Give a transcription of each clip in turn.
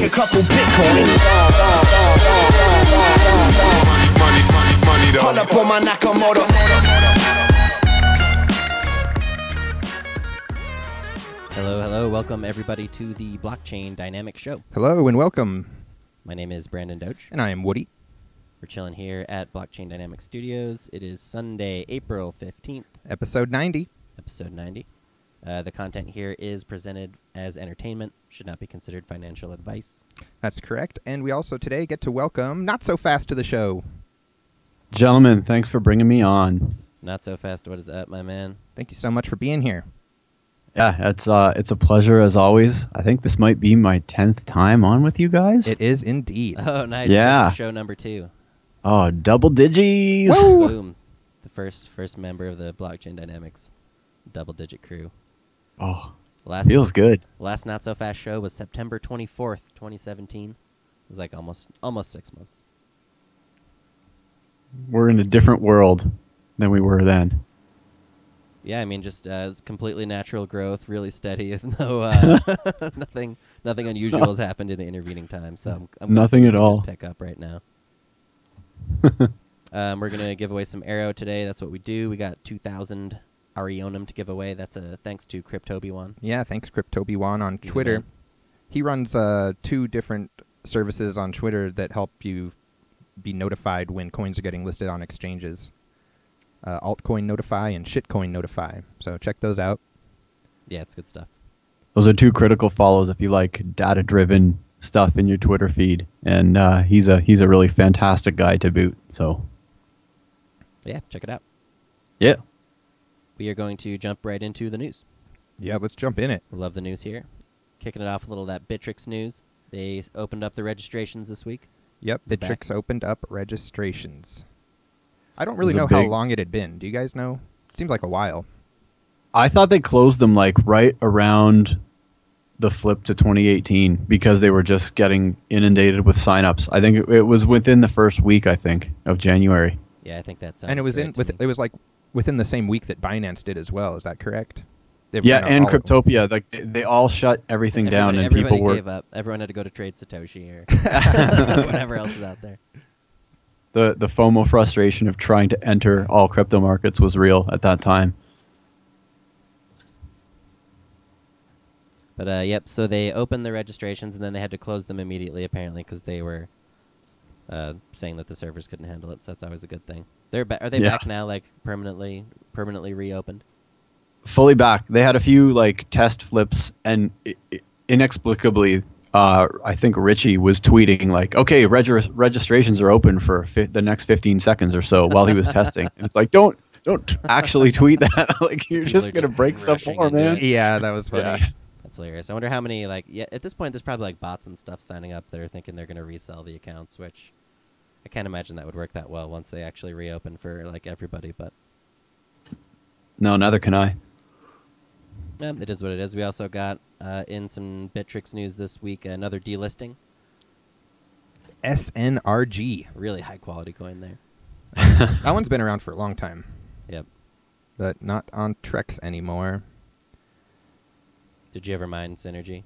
a couple bitcoins. Pull up on my Nakamoto. Hello, welcome everybody to the Blockchain Dynamics Show. Hello and welcome. My name is Brandon Doge. And I am Woody. We're chilling here at Blockchain Dynamics Studios. It is Sunday, April 15th. Episode 90. Episode 90. The content here is presented as entertainment, should not be considered financial advice. That's correct. And we also today get to welcome Notsofast to the show. Gentlemen, thanks for bringing me on. Notsofast, what is up, my man? Thank you so much for being here. Yeah, it's a pleasure as always. I think this might be my 10th time on with you guys. It is indeed. Oh, nice. Yeah. This is show number 2. Oh, double digits. Woo! Boom. The first member of the Blockchain Dynamics double-digit crew. Oh, Last feels good. Notsofast show was September 24th, 2017. It was like almost 6 months. We're in a different world than we were then. Yeah, I mean, just it's completely natural growth, really steady. No, nothing unusual has happened in the intervening time. So I'm Nothing at glad we can all. Just pick up right now. We're gonna give away some Arrow today. That's what we do. We got 2,000 Arionum to give away. That's thanks to Cryptobiwan. Yeah, thanks Cryptobiwan on He's Twitter. the man. He runs 2 different services on Twitter that help you be notified when coins are getting listed on exchanges. Altcoin Notify and Shitcoin Notify. So check those out. Yeah, it's good stuff. Those are 2 critical follows if you like data-driven stuff in your Twitter feed. And he's a really fantastic guy to boot. So Yeah, check it out. yeah. We are going to jump right into the news. Yeah, let's jump in it. We love the news here. Kicking it off with a little of that Bittrex news. They opened up the registrations this week. Yep, We're back. Bittrex opened up registrations. I don't really It was know a how big- long it had been. Do you guys know? It seems like a while. I thought they closed them like right around the flip to 2018 because they were just getting inundated with signups. I think it was within the first week, I think, of January. Yeah, I think that sounds And it was right to me. it was like within the same week that Binance did as well. Is that correct? They Yeah, ran out and all of them. Cryptopia, like they all shut everything down, and Everybody people were gave up. Everyone had to go to trade Satoshi or whatever else is out there. the FOMO frustration of trying to enter all crypto markets was real at that time. But yep, so they opened the registrations and then they had to close them immediately, apparently, because they were saying that the servers couldn't handle it. So that's always a good thing. Are they Yeah. back now, like permanently reopened? Fully back. They had a few like test flips, and inexplicably, I think Richie was tweeting like, "Okay, registrations are open for the next 15 seconds or so," while he was testing. And it's like, don't actually tweet that. Like you're People just are gonna just break stuff rushing more, into man. it. Yeah, that was funny. Yeah. That's hilarious. I wonder how many at this point there's probably like bots and stuff signing up that are thinking they're going to resell the accounts, which I can't imagine that would work that well once they actually reopen for like everybody. But No, neither can I. it is what it is. We also got in some Bittrex news this week another delisting. SNRG. Really high quality coin there. That one's been around for a long time, Yep. but not on Trex anymore. Did you ever mine Synergy?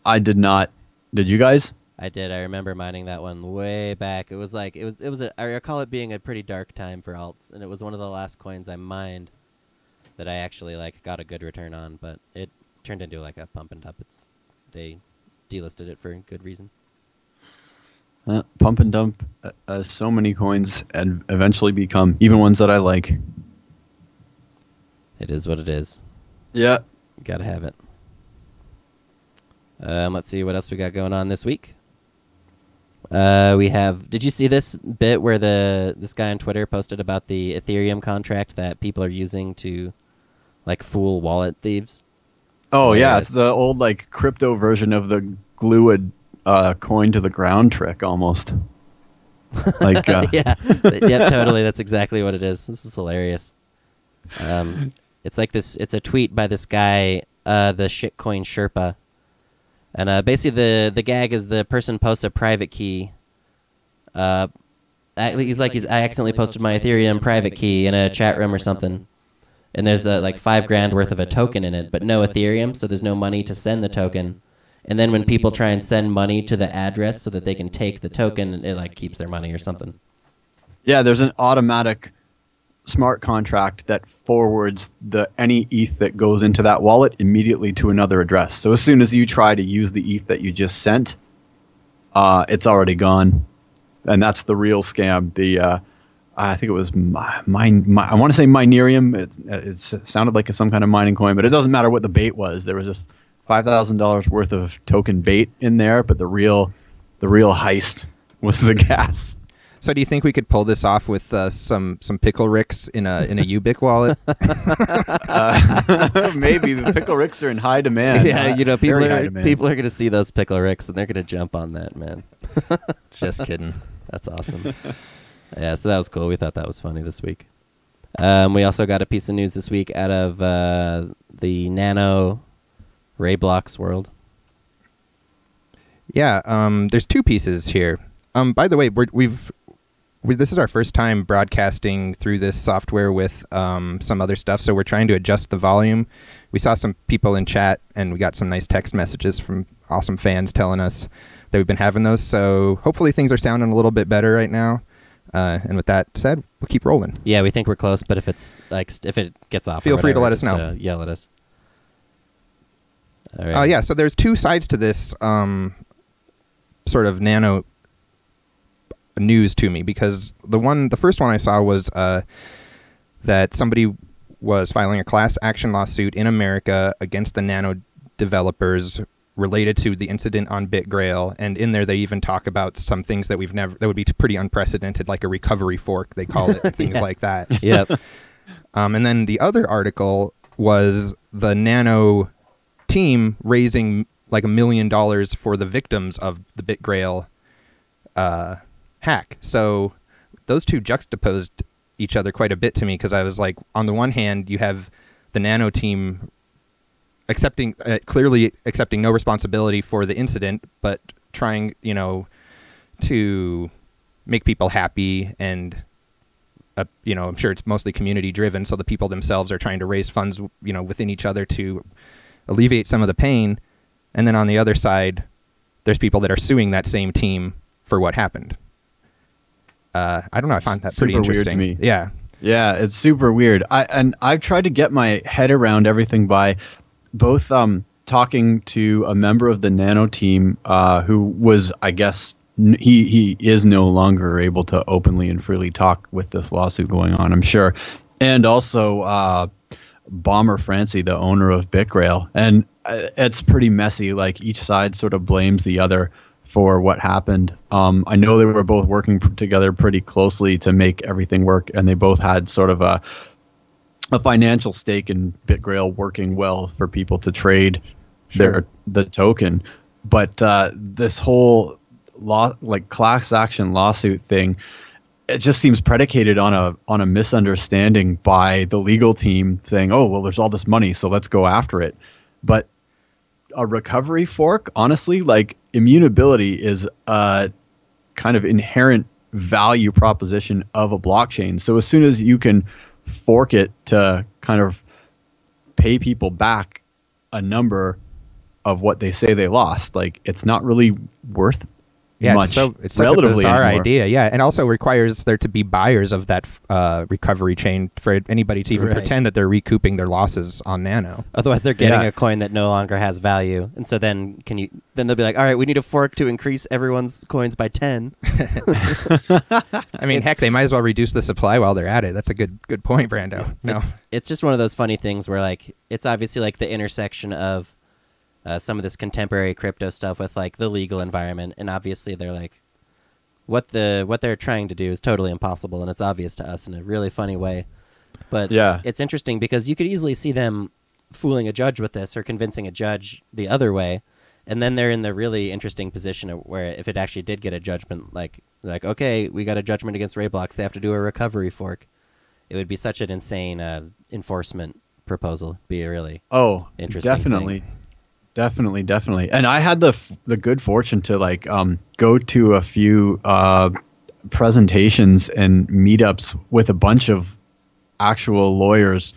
I did not. Did you guys? I did. I remember mining that one way back. It was like I recall it being a pretty dark time for alts, and it was one of the last coins I mined that I actually like got a good return on, but it turned into like a pump and dump. They delisted it for good reason. Pump and dump so many coins and eventually become even ones that I like. It is what it is. Yeah. Gotta have it. Let's see what else we got going on this week. We have. Did you see this bit where this guy on Twitter posted about the Ethereum contract that people are using to, like, fool wallet thieves? Oh yeah, hilarious. it's the old like crypto version of the glue a coin to the ground trick almost. Like yeah, yeah, totally. That's exactly what it is. This is hilarious. It's like this. It's a tweet by this guy, the shitcoin Sherpa, and basically the gag is the person posts a private key. He's like, I accidentally posted my Ethereum private key in a chat room or something, and there's like $5,000 worth of a token in it, but no Ethereum, so there's no money to send the token. And then when people try and send money to the address so that they can take the token, it like keeps their money or something. Yeah, there's an automatic smart contract that forwards any ETH that goes into that wallet immediately to another address. So as soon as you try to use the ETH that you just sent, it's already gone. And that's the real scam. I think it was I want to say Minerium. It sounded like some kind of mining coin, but it doesn't matter what the bait was. There was just $5,000 worth of token bait in there, but the real heist was the gas. So do you think we could pull this off with some pickle ricks in a Ubiq wallet? Maybe the pickle ricks are in high demand. Yeah, you know, people are going to see those pickle ricks and they're going to jump on that, man. Just kidding. That's awesome. Yeah, so that was cool. We thought that was funny this week. We also got a piece of news this week out of the Nano Rayblocks world. Yeah, there's two pieces here. By the way, this is our first time broadcasting through this software with some other stuff, so we're trying to adjust the volume. We saw some people in chat, and we got some nice text messages from awesome fans telling us that we've been having those, so hopefully things are sounding a little bit better right now. And with that said, we'll keep rolling. Yeah, we think we're close, but if it gets off, feel free to let us know. Yell at us. All right. Yeah, so there's two sides to this sort of nano news to me, because the first one I saw was that somebody was filing a class action lawsuit in America against the Nano developers related to the incident on BitGrail, and in there they even talk about some things that would be pretty unprecedented, like a recovery fork, they call it, and things like that. Yep. And then the other article was the Nano team raising like $1 million for the victims of the BitGrail hack. So those two juxtaposed each other quite a bit to me, because I was like, on the one hand, you have the Nano team clearly accepting no responsibility for the incident, but trying, to make people happy, and I'm sure it's mostly community driven, so the people themselves are trying to raise funds, within each other to alleviate some of the pain. And then on the other side, there's people that are suing that same team for what happened. I don't know. I find that pretty interesting. Weird to me. Yeah. Yeah, it's super weird. I've tried to get my head around everything by both talking to a member of the Nano team who was, I guess, he is no longer able to openly and freely talk with this lawsuit going on, I'm sure, and also Bomber Francie, the owner of BitGrail, and it's pretty messy. Like, each side sort of blames the other for what happened. I know they were both working together pretty closely to make everything work, and they both had sort of a financial stake in BitGrail working well for people to trade the token. But this whole class action lawsuit thing, it just seems predicated on a misunderstanding by the legal team saying, oh, well, there's all this money, so let's go after it. But a recovery fork, honestly, like, immutability is a kind of inherent value proposition of a blockchain. So as soon as you can fork it to kind of pay people back a number of what they say they lost, like, it's not really worth much. It's such a bizarre idea. Yeah, and also requires there to be buyers of that recovery chain for anybody to even pretend that they're recouping their losses on Nano. Otherwise, they're getting a coin that no longer has value, and so then they'll be like, all right, we need a fork to increase everyone's coins by 10. I mean, heck, they might as well reduce the supply while they're at it. That's a good point, Brando. No, it's just one of those funny things where, like, it's obviously like the intersection of some of this contemporary crypto stuff with, like, the legal environment, and obviously they're like, what they're trying to do is totally impossible, and it's obvious to us in a really funny way. But yeah, it's interesting because you could easily see them fooling a judge with this, or convincing a judge the other way, and then they're in the really interesting position where if it actually did get a judgment, like okay, we got a judgment against Rayblocks, they have to do a recovery fork. It would be such an insane enforcement proposal. It'd be a really interesting definitely thing. Definitely. And I had the good fortune to go to a few presentations and meetups with a bunch of actual lawyers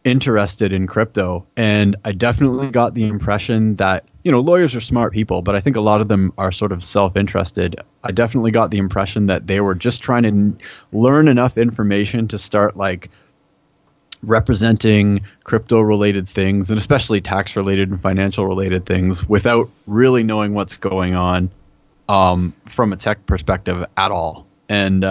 interested in crypto, and I definitely got the impression that, lawyers are smart people, but I think a lot of them are sort of self-interested. I definitely got the impression that they were just trying to learn enough information to start like representing crypto related things, and especially tax related and financial related things, without really knowing what's going on from a tech perspective at all. And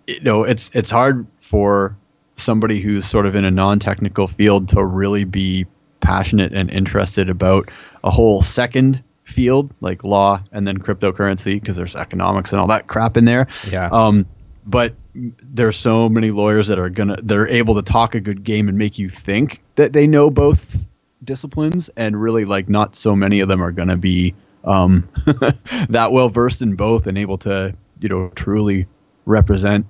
it's hard for somebody who's sort of in a non-technical field to really be passionate and interested about a whole second field like law and then cryptocurrency, because there's economics and all that crap in there. Yeah. But there's so many lawyers that are able to talk a good game and make you think that they know both disciplines, and really like not so many of them are going to be that well versed in both and able to truly represent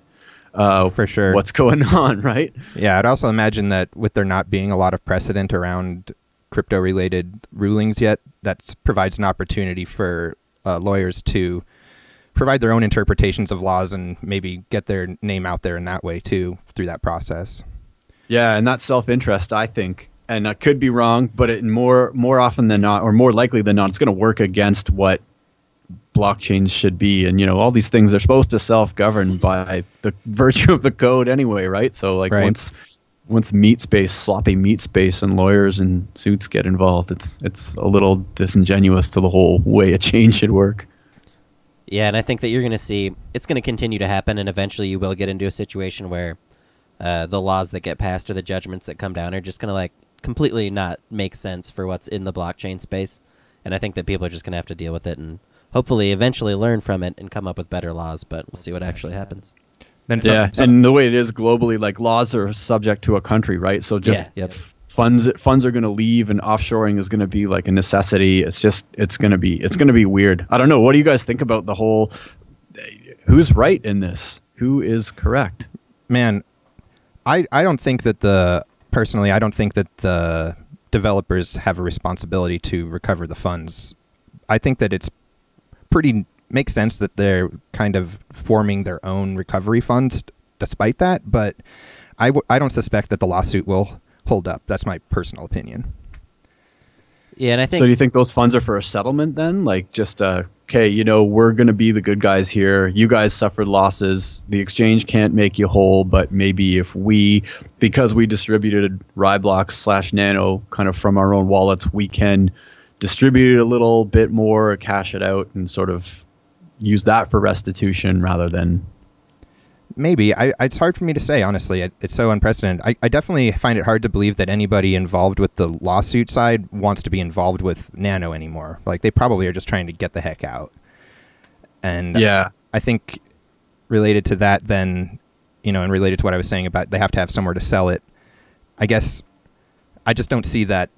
for sure what's going on, right? Yeah, I'd also imagine that with there not being a lot of precedent around crypto-related rulings yet, that provides an opportunity for lawyers to provide their own interpretations of laws and maybe get their name out there in that way too, through that process. Yeah, and that's self-interest, I think. And I could be wrong, but it more often than not, or more likely than not, it's going to work against what blockchains should be. And all these things, they're supposed to self-govern by the virtue of the code anyway, right? So like right. once sloppy meat space and lawyers and suits get involved, it's a little disingenuous to the whole way a chain should work. Yeah, and I think that you're going to see it's going to continue to happen, and eventually you will get into a situation where the laws that get passed or the judgments that come down are just going to like completely not make sense for what's in the blockchain space. And I think that people are just going to have to deal with it and hopefully eventually learn from it and come up with better laws, but we'll see what actually happens. And the way it is globally, like laws are subject to a country, right? So just funds are going to leave, and offshoring is going to be like a necessity. It's going to be weird. I don't know. What do you guys think about the whole? Who's right in this? Who is correct? Man, I don't think that the developers have a responsibility to recover the funds. I think that it's makes sense that they're kind of forming their own recovery funds despite that, but I don't suspect that the lawsuit will hold up. That's my personal opinion. Yeah, and I think... So do you think those funds are for a settlement then? Like just, okay, we're going to be the good guys here. You guys suffered losses. The exchange can't make you whole, but maybe because we distributed Raiblocks/Nano kind of from our own wallets, we can distribute it a little bit more, cash it out, and sort of use that for restitution rather than... Maybe. It's hard for me to say, honestly. It's so unprecedented. I definitely find it hard to believe that anybody involved with the lawsuit side wants to be involved with Nano anymore. Like, they probably are just trying to get the heck out. And yeah, I think related to that then, and related to what I was saying about they have to have somewhere to sell it, I guess I just don't see that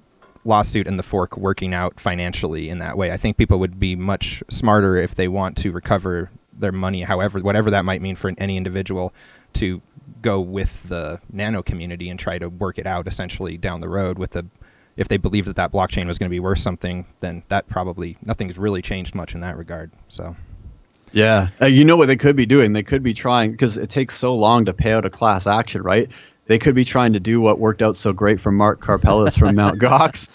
lawsuit and the fork working out financially in that way. I think people would be much smarter if they want to recover their money, whatever that might mean for any individual, to go with the Nano community and try to work it out essentially down the road if they believe that blockchain was going to be worth something, then that probably nothing's really changed much in that regard. So yeah, what they could be doing? They could be trying, because it takes so long to pay out a class action, right? They could be trying to do what worked out so great for Mark Karpeles from Mt. Gox.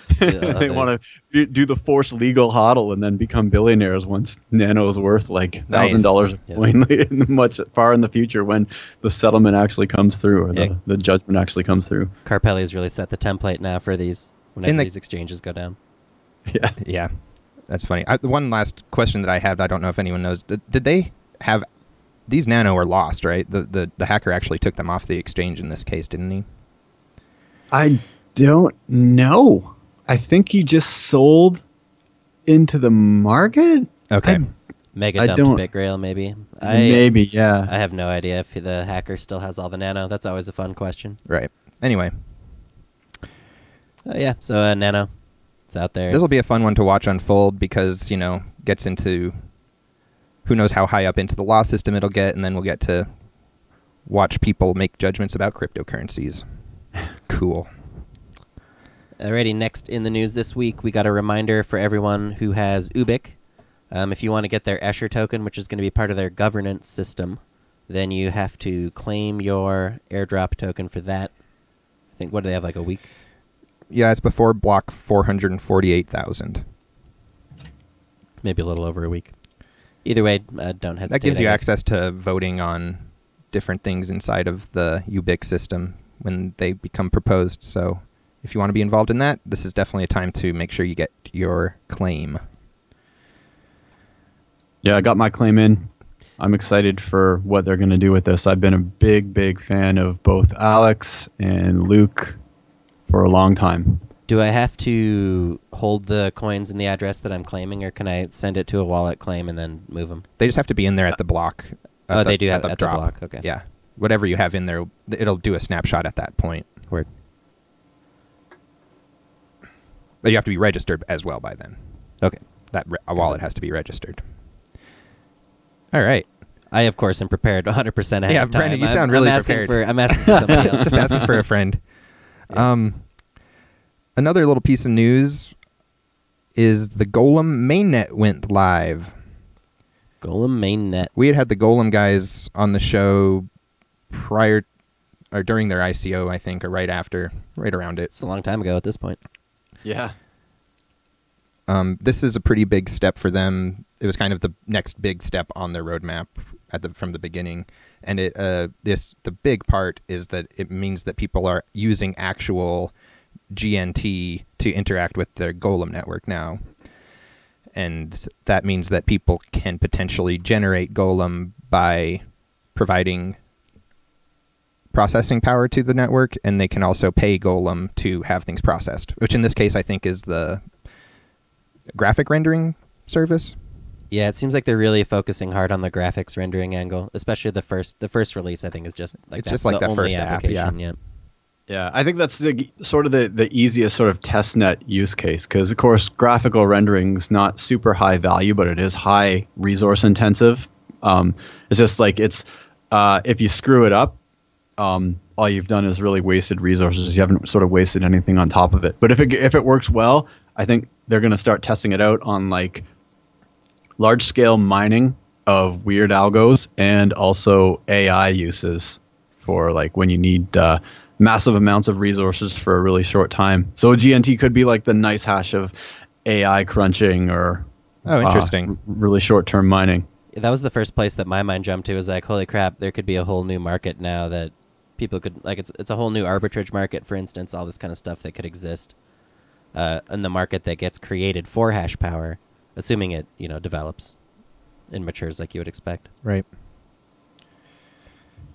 They want to do the forced legal hodl and then become billionaires once Nano is worth like $1,000 a coin, much far in the future when the settlement actually comes through, or the judgment actually comes through. Karpeles really set the template now for these whenever these exchanges go down. Yeah, yeah, that's funny. One last question that I have, I don't know if anyone knows. Did they have... These Nano are lost, right? The hacker actually took them off the exchange in this case, didn't he? I don't know. I think he just sold into the market. Okay. Mega dumped BitGrail, maybe. Maybe, yeah. I have no idea if the hacker still has all the Nano. That's always a fun question. Right. Anyway. Yeah, so Nano, it's out there. This will be a fun one to watch unfold because, gets into... Who knows how high up into the law system it'll get, and then we'll get to watch people make judgments about cryptocurrencies. Cool. Alrighty, next in the news this week, we got a reminder for everyone who has Ubiq. If you want to get their Escher token, which is going to be part of their governance system, then you have to claim your airdrop token for that. think, what do they have, like a week? Yeah, it's before block 448,000. Maybe a little over a week. Either way, don't hesitate. That gives you I guess. access to voting on different things inside of the UBIC system when they become proposed. So if you want to be involved in that, this is definitely a time to make sure you get your claim. Yeah, I got my claim in. I'm excited for what they're going to do with this. I've been a big fan of both Alex and Luke for a long time. Do I have to hold the coins in the address that I'm claiming, or can I send it to a wallet, claim, and then move them? They just have to be in there at the block. They do have at at the the drop. block. Okay. Yeah. Whatever you have in there, it'll do a snapshot at that point. Word. But you have to be registered as well by then. Okay. A wallet has to be registered. All right. I, of course, am prepared 100% ahead Yeah, of time. Brandon, you sound really prepared. I'm asking for somebody else. Just asking for a friend. Another little piece of news is the Golem Mainnet went live. Golem Mainnet. We had the Golem guys on the show prior or during their ICO, I think, or right after, right around it. It's a long time ago at this point. Yeah. This is a pretty big step for them. It was kind of the next big step on their roadmap from the beginning. And the big part is that it means that people are using actual GNT to interact with their Golem network now. And that means that people can potentially generate Golem by providing processing power to the network, and they can also pay Golem to have things processed, which in this case I think is the graphic rendering service. Yeah, it seems like they're really focusing hard on the graphics rendering angle, especially the first release. I think is just like It's just like the that only first app, application. yeah. Yeah, I think that's the easiest sort of testnet use case, because of course graphical rendering is not super high value, but it is high resource intensive. It's just like if you screw it up, all you've done is really wasted resources. You haven't sort of wasted anything on top of it. But if it works well, I think they're going to start testing it out on like large scale mining of weird algos and also AI uses for like when you need massive amounts of resources for a really short time. So GNT could be like the nice hash of AI crunching or interesting. Really short term mining. That was the first place that my mind jumped to. Was like, holy crap, there could be a whole new market now that people could like. It's a whole new arbitrage market, for instance, all this kind of stuff that could exist in the market that gets created for hash power, assuming it develops and matures like you would expect. Right.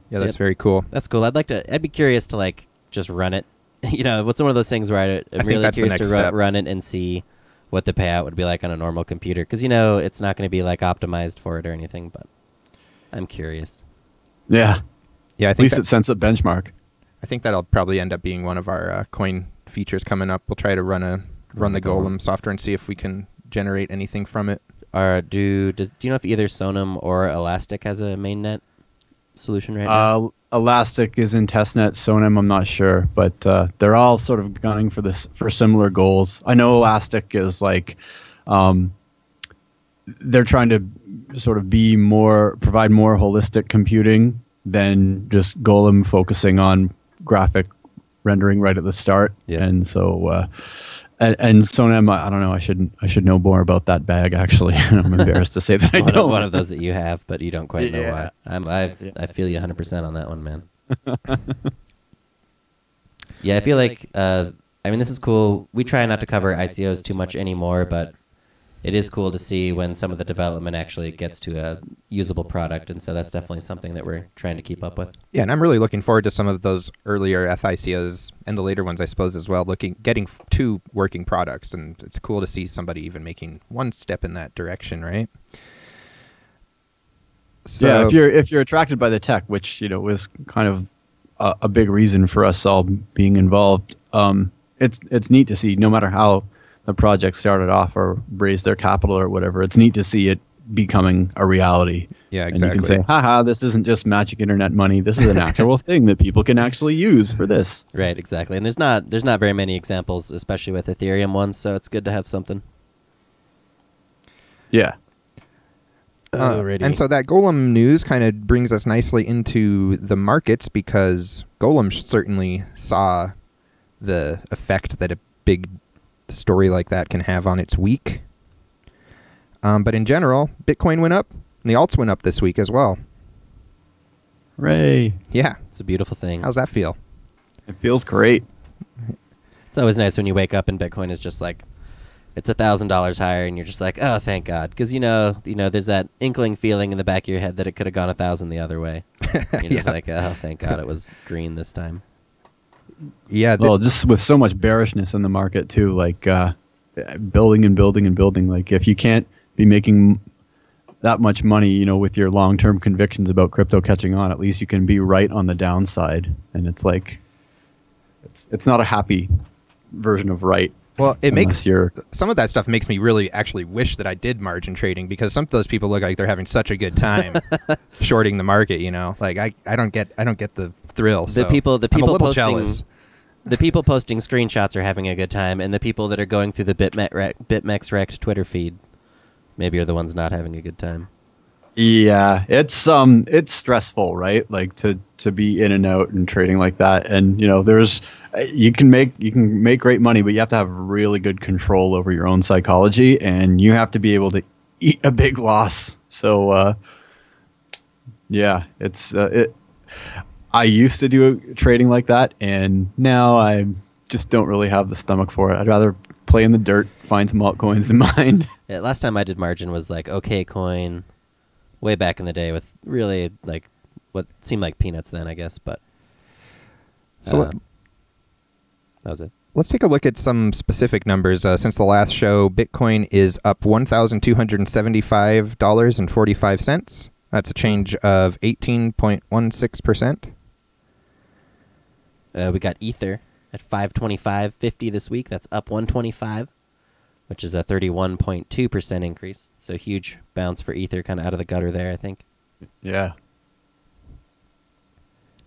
Yeah, So that's very cool. That's cool. I'd be curious to like just run it. What's one of those things where I'm think really that's the curious next to step. run it and see what the payout would be like on a normal computer, because it's not going to be like optimized for it or anything, but I'm curious. Yeah. Yeah, I At think least it sends a benchmark. I think that'll probably end up being one of our coin features coming up. We'll try to run the Golem software and see if we can generate anything from it. Do you know if either Sonum or Elastic has a mainnet solution right now? Elastic is in testnet. Sonam, I'm not sure, but they're all sort of gunning for similar goals. I know Elastic is like, they're trying to sort of provide more holistic computing than just Golem focusing on graphic rendering right at the start. Yeah. And so, and Sonam, I don't know. I should know more about that bag. Actually, I'm embarrassed to say that I don't. One of those that you have, but you don't quite know Yeah. why. I feel you 100% on that one, man. Yeah, I feel like this is cool. We try not to cover ICOs too much anymore, but it is cool to see when some of the development actually gets to a usable product, and so that's definitely something that we're trying to keep up with. Yeah, and I'm really looking forward to some of those earlier FICOs and the later ones, I suppose, as well. Getting two working products, and it's cool to see somebody even making one step in that direction, right? So, yeah, if you're attracted by the tech, which was kind of a big reason for us all being involved, it's neat to see. No matter how the project started off or raised their capital or whatever, it's neat to see it becoming a reality. Yeah, exactly. And you can say, haha, this isn't just magic internet money. This is an actual thing that people can actually use for this. Right, exactly. And there's not very many examples, especially with Ethereum ones, so it's good to have something. Yeah. And so that Golem news kind of brings us nicely into the markets, because Golem certainly saw the effect that a big story like that can have on its week. But in general, Bitcoin went up, and the alts went up this week as well. Hooray. Yeah. It's a beautiful thing. How's that feel? It feels great. It's always nice when you wake up and Bitcoin is just like, it's $1,000 higher, and you're just like, oh, thank God, because there's that inkling feeling in the back of your head that it could have gone 1,000 the other way. And you're just like, oh, thank God it was green this time. Yeah. Well, just with so much bearishness in the market too, like building and building and building. Like if you can't be making that much money, with your long-term convictions about crypto catching on, at least you can be right on the downside. And it's like, it's not a happy version of right. Well, some of that stuff makes me really actually wish that I did margin trading, because some of those people look like they're having such a good time shorting the market. Like I don't get the thrill. The people I'm a little posting jealous. The people posting screenshots are having a good time, and the people that are going through the BitMEX Rect Twitter feed maybe are the ones not having a good time. Yeah, it's stressful, right? Like to be in and out and trading like that, and you can make great money, but you have to have really good control over your own psychology, and you have to be able to eat a big loss. So yeah, I used to do trading like that, and now I just don't really have the stomach for it. I'd rather play in the dirt, find some altcoins to mine. Yeah, last time I did margin was like OKCoin, way back in the day, with really like what seemed like peanuts then, I guess. But so that was it. Let's take a look at some specific numbers. Since the last show, Bitcoin is up $1,275.45. That's a change of 18.16%. We got Ether at 525.50 this week. That's up 125, which is a 31.2% increase. So huge bounce for Ether, kind of out of the gutter there, I think. Yeah.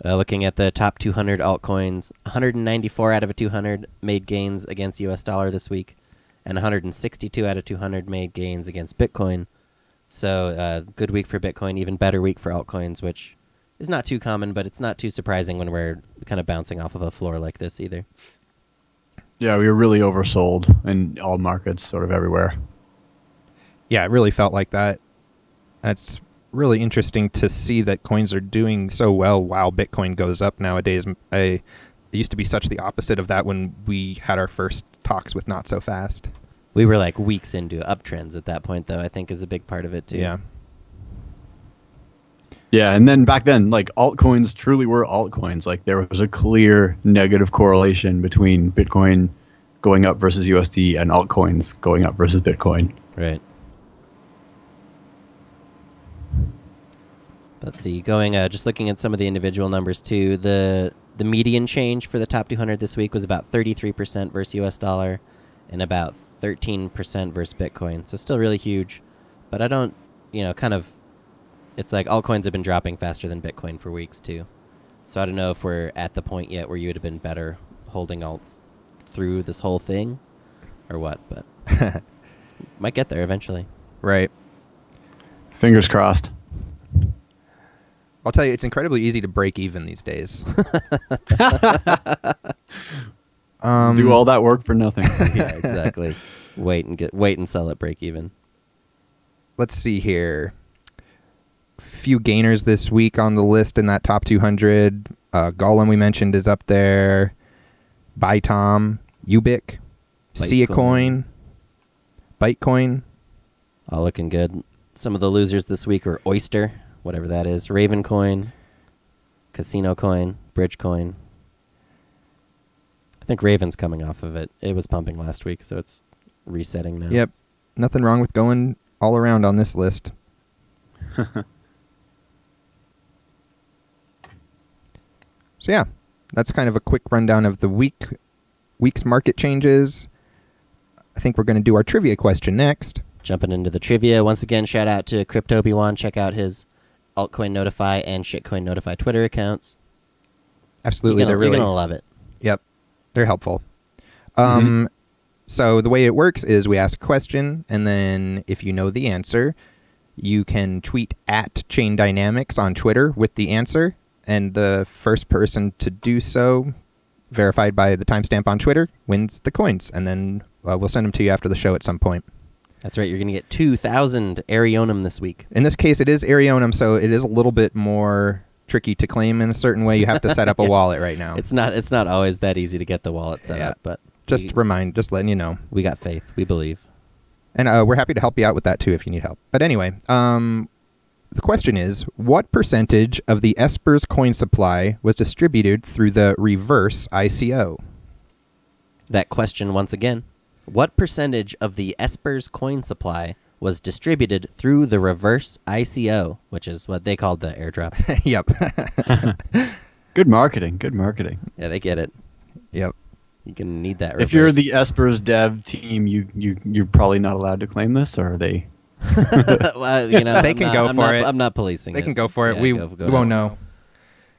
Looking at the top 200 altcoins, 194 out of 200 made gains against US dollar this week, and 162 out of 200 made gains against Bitcoin. So good week for Bitcoin, even better week for altcoins, which is not too common, but it's not too surprising when we're kind of bouncing off of a floor like this either. Yeah, we were really oversold in all markets, sort of everywhere. Yeah, it really felt like that. That's really interesting to see that coins are doing so well while Bitcoin goes up nowadays. It used to be such the opposite of that when we had our first talks with Notsofast. We were like weeks into uptrends at that point, though, I think is a big part of it, too. Yeah. Yeah, and then back then, like, altcoins truly were altcoins. Like, there was a clear negative correlation between Bitcoin going up versus USD and altcoins going up versus Bitcoin. Right. Let's see, just looking at some of the individual numbers, too, the median change for the top 200 this week was about 33% versus US dollar and about 13% versus Bitcoin. So still really huge, but I don't, it's like altcoins have been dropping faster than Bitcoin for weeks too. So I don't know if we're at the point yet where you would have been better holding alts through this whole thing or what, but might get there eventually. Right. Fingers crossed. I'll tell you, it's incredibly easy to break even these days. Do all that work for nothing. Yeah, exactly. Wait and sell at break even. Let's see here. Few gainers this week on the list in that top 200. Golem we mentioned is up there. Bytom, Ubic, Siacoin, Bytecoin. All looking good. Some of the losers this week were Oyster, whatever that is, Ravencoin, Casino Coin, Bridgecoin. I think Raven's coming off of it. It was pumping last week, so it's resetting now. Yep. Nothing wrong with going all around on this list. So yeah, that's kind of a quick rundown of the week's market changes. I think we're going to do our trivia question next. Jumping into the trivia. Once again, shout out to CryptoBwan. Check out his Altcoin Notify and Shitcoin Notify Twitter accounts. Absolutely. You're going to love it. Yep. They're helpful. So the way it works is we ask a question, and then if you know the answer, you can tweet at Chain Dynamics on Twitter with the answer, and the first person to do so verified by the timestamp on Twitter wins the coins, and then we'll send them to you after the show at some point. That's right. You're going to get 2,000 Arionum this week. In this case, it is Arionum, so it is a little bit more tricky to claim in a certain way. You have to set up a wallet right now. It's not always that easy to get the wallet set up, but just letting you know. We got faith. We believe. And we're happy to help you out with that too if you need help. But anyway, the question is, what percentage of the Esper's coin supply was distributed through the reverse ICO? That question once again. What percentage of the Esper's coin supply was distributed through the reverse ICO, which is what they called the airdrop? Yep. Good marketing. Good marketing. Yeah, they get it. Yep. You can need that reverse. If you're the Esper's dev team, you're probably not allowed to claim this, or are they? Well, they can go for it. I'm not policing They it. can go for it. Yeah, we go won't know.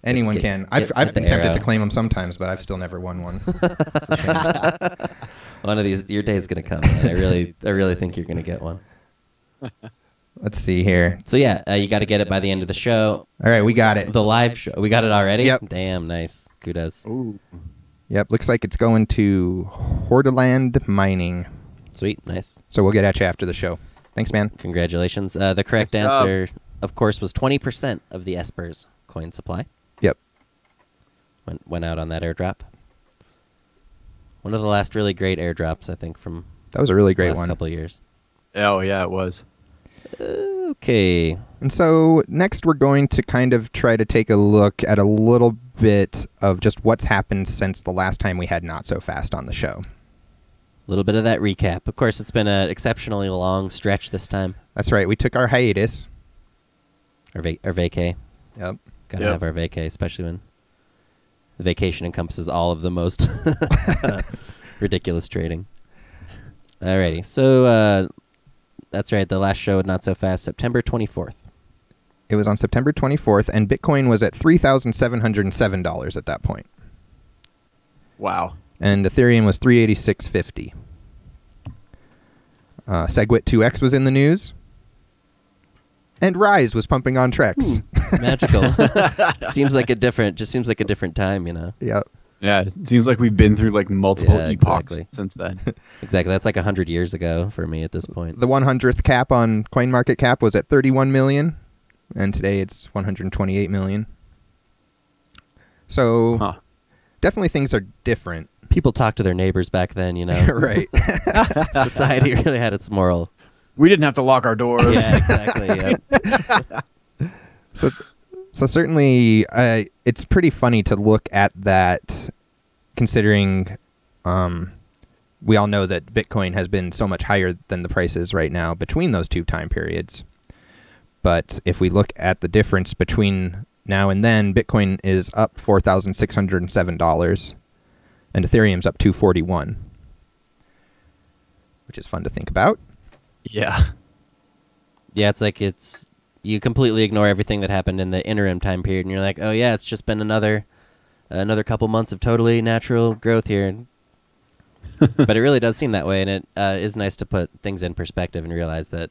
Anyone Get- can. get I've been the tempted arrow. to claim them sometimes, but I've still never won one. It's a shame. One of these, your day's gonna come. Man. I really think you're gonna get one. Let's see here. So yeah, you got to get it by the end of the show. All right, we got it. The live show. We got it already. Yep. Damn, nice. Kudos. Ooh. Yep, looks like it's going to Hordaland Mining. Sweet, nice. So we'll get at you after the show. Thanks, man. Congratulations. The correct Nice job. answer, of course, was 20% of the Esper's coin supply. Yep. Went out on that airdrop. One of the last really great airdrops, I think, from That was a really the great last one. couple of years. Oh yeah, it was. Okay. And so next we're going to kind of try to take a look at a little bit of just what's happened since the last time we had Notsofast on the show. A little bit of that recap. Of course, it's been an exceptionally long stretch this time. That's right. We took our hiatus. Our vacay. Yep. Gotta Yep. have our vacay, especially when the vacation encompasses all of the most ridiculous trading. Alrighty. So, that's right. The last show at Notsofast, September 24th. It was on September 24th, and Bitcoin was at $3,707 at that point. Wow. And Ethereum was $386.50. Segwit 2x was in the news. And Rise was pumping on Trex. Magical. Seems like a different time, you know. Yep. Yeah, it seems like we've been through like multiple Yeah, epochs exactly. since then. Exactly. That's like 100 years ago for me at this point. The 100th cap on CoinMarketCap was at 31 million, and today it's 128 million. So Huh. definitely things are different. People talked to their neighbors back then, you know. Right. Society really had its moral. We didn't have to lock our doors. Yeah, exactly. Yeah. So certainly it's pretty funny to look at that, considering we all know that Bitcoin has been so much higher than the prices right now between those two time periods. But if we look at the difference between now and then, Bitcoin is up $4,607 and Ethereum's up $241, which is fun to think about. Yeah. Yeah, it's like you completely ignore everything that happened in the interim time period, and you're like, oh yeah, it's just been another couple months of totally natural growth here. But it really does seem that way, and it is nice to put things in perspective and realize that,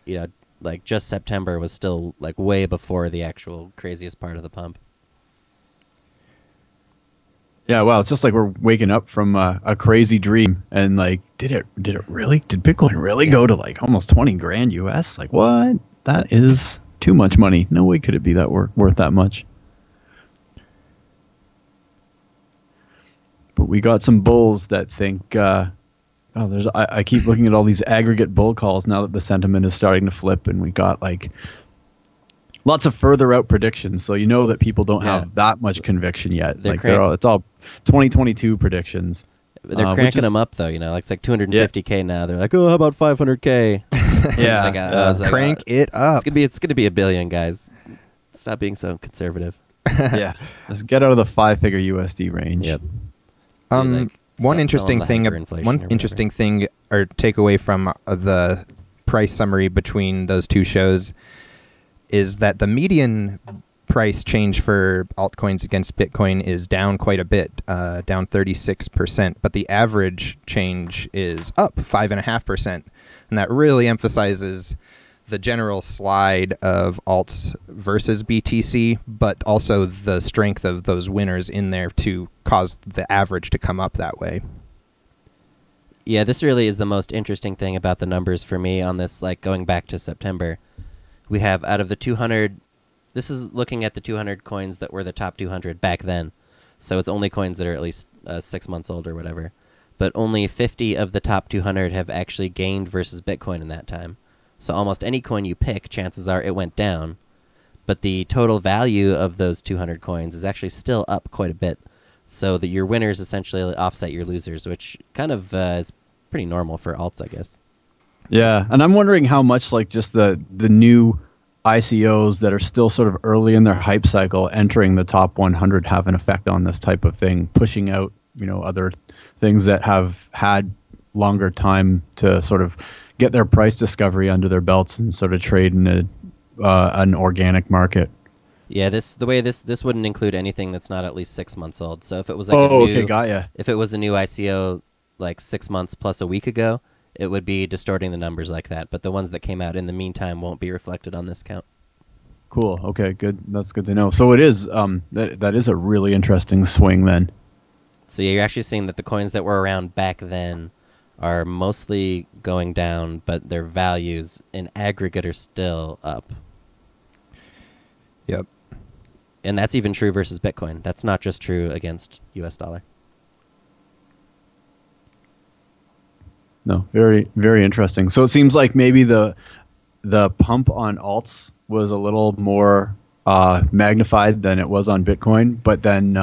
you know, like just September was still like way before the actual craziest part of the pump. Yeah, well, it's just like we're waking up from a crazy dream, and like, did Bitcoin really go to like almost 20 grand US? Like, what? That is too much money. No way could it be that worth that much. But we got some bulls that think, I keep looking at all these aggregate bull calls now that the sentiment is starting to flip, and we got like lots of further out predictions. So you know that people don't have that much conviction yet. It's all 2022 predictions. They're cranking them up though, you know, like it's like 250K now. They're like, oh, how about 500K? Yeah, Like, I was like, Crank it up. It's gonna be a billion, guys. Stop being so conservative. yeah. Let's get out of the 5-figure USD range. Yep. One interesting thing or takeaway from the price summary between those two shows is that the median price change for altcoins against Bitcoin is down quite a bit, down 36%, but the average change is up 5.5%, and that really emphasizes the general slide of alts versus BTC, but also the strength of those winners in there to cause the average to come up that way. Yeah, this really is the most interesting thing about the numbers for me on this, like going back to September. We have out of the 200, this is looking at the 200 coins that were the top 200 back then. So it's only coins that are at least 6 months old or whatever. But only 50 of the top 200 have actually gained versus Bitcoin in that time. So almost any coin you pick, chances are it went down. But the total value of those 200 coins is actually still up quite a bit. So that your winners essentially offset your losers, which kind of is pretty normal for alts, I guess. Yeah, and I'm wondering how much like just the new ICOs that are still sort of early in their hype cycle entering the top 100 have an effect on this type of thing, pushing out, other things that have had longer time to sort of get their price discovery under their belts and sort of trade in an organic market. Yeah, the way this wouldn't include anything that's not at least 6 months old. So if it was like got ya. If it was a new ICO like 6 months plus a week ago, it would be distorting the numbers like that. But the ones that came out in the meantime won't be reflected on this count. Cool. Okay, good. That's good to know. So it is that is a really interesting swing then. So yeah, you're actually seeing that the coins that were around back then are mostly going down, but their values in aggregate are still up. Yep. And that's even true versus Bitcoin. That's not just true against US dollar. No, very, very interesting. So it seems like maybe the pump on alts was a little more magnified than it was on Bitcoin, but then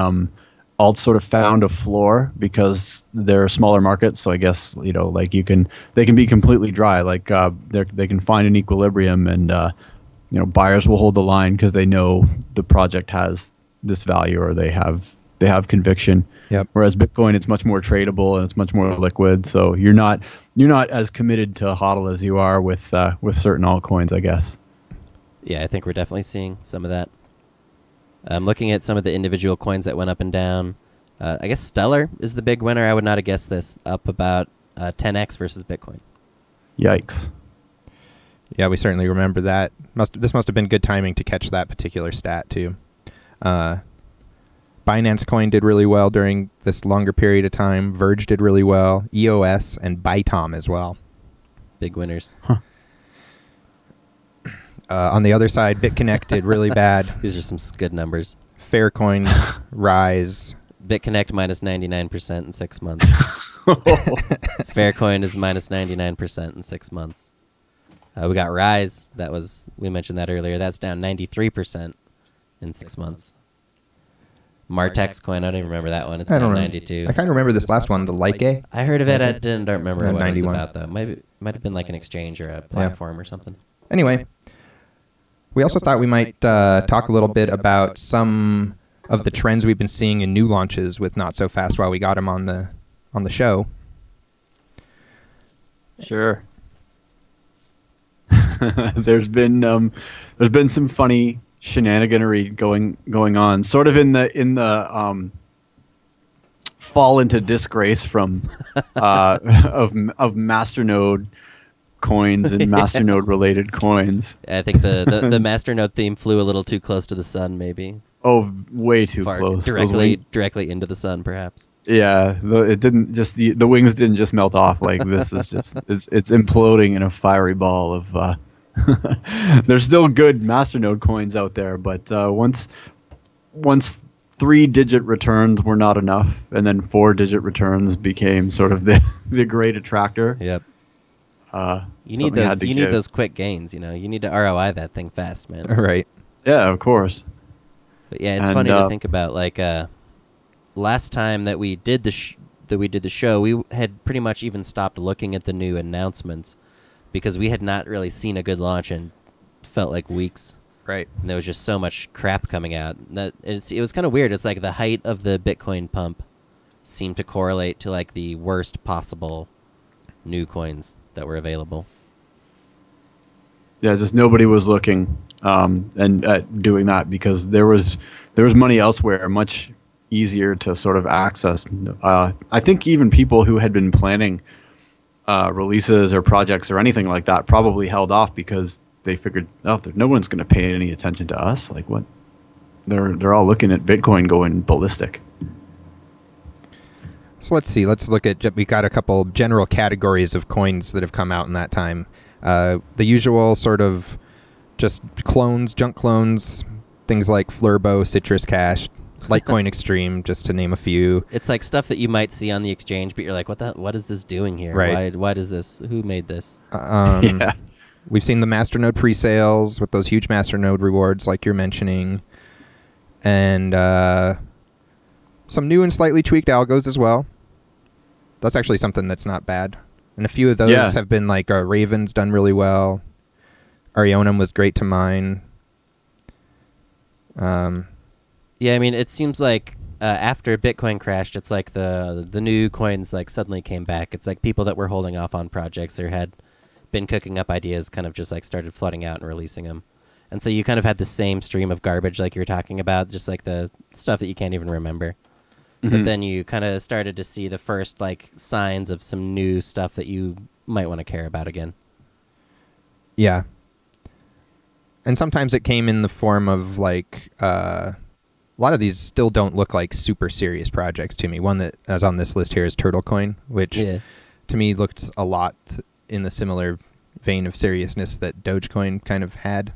alts sort of found a floor because they're smaller markets. So I guess like they can be completely dry. Like they can find an equilibrium, and buyers will hold the line because they know the project has this value or they have conviction. Yep. Whereas Bitcoin, it's much more tradable and it's much more liquid. So you're not as committed to HODL as you are with certain altcoins, I guess. Yeah, I think we're definitely seeing some of that. I'm looking at some of the individual coins that went up and down. I guess Stellar is the big winner. I would not have guessed this. Up about 10x versus Bitcoin. Yikes. Yeah, we certainly remember that. This must have been good timing to catch that particular stat, too. Binance Coin did really well during this longer period of time. Verge did really well. EOS and Bytom as well. Big winners. Huh. On the other side, BitConnect did really bad. These are some good numbers. Faircoin, Rise. BitConnect minus 99% in 6 months. Faircoin is minus 99% in 6 months. We got Rise. We mentioned that earlier. That's down 93% in 6 months. Martex coin, I don't even remember that one. It's down 92. I kind of remember this last one, the Like. I heard of it. I don't remember what 91. it's about, though. Might have been like an exchange or a platform or something. Anyway, we also thought we might talk a little bit about some of the trends we've been seeing in new launches with Notsofast while we got him on the show. Sure. There's been some funny shenaniganery going on, sort of in the fall into disgrace from of Masternode coins and Masternode related coins. I think the Masternode theme flew a little too close to the sun, maybe. Oh, way too close. Directly into the sun, perhaps. Yeah, it didn't just the wings didn't just melt off. Like this is just it's imploding in a fiery ball of. There's still good Masternode coins out there, but once 3-digit returns were not enough, and then 4-digit returns became sort of the great attractor. Yep. You need those quick gains. You need to ROI that thing fast, man. Right. Yeah, of course. But yeah, it's funny to think about. Like last time that we did the show, we had pretty much even stopped looking at the new announcements because we had not really seen a good launch and felt like weeks. Right. And there was just so much crap coming out. It was kind of weird. It's like the height of the Bitcoin pump seemed to correlate to like the worst possible new coins that were available. Yeah, just nobody was looking and doing that because there was money elsewhere, much easier to sort of access. I think even people who had been planning releases or projects or anything like that probably held off because they figured, oh, no one's going to pay any attention to us. Like what? They're all looking at Bitcoin going ballistic. So let's see. Let's look at. We got a couple general categories of coins that have come out in that time. The usual sort of just clones, junk clones, things like Flurbo, Citrus Cash, Litecoin Extreme, just to name a few. It's like stuff that you might see on the exchange, but you're like, what is this doing here? Right. Why does this? Who made this? Yeah. We've seen the Masternode pre-sales with those huge Masternode rewards, like you're mentioning, and some new and slightly tweaked algos as well. That's actually something that's not bad. And a few of those have been like Raven's done really well. Arionum was great to mine. Yeah, I mean, it seems like after Bitcoin crashed, it's like the new coins like suddenly came back. It's like people that were holding off on projects or had been cooking up ideas kind of just like started flooding out and releasing them. And so you kind of had the same stream of garbage like you were talking about, just like the stuff that you can't even remember. But then you kind of started to see the first like signs of some new stuff that you might want to care about again. Yeah. And sometimes it came in the form of like a lot of these still don't look like super serious projects to me. One that is on this list here is TurtleCoin, which to me looked a lot in the similar vein of seriousness that Dogecoin kind of had,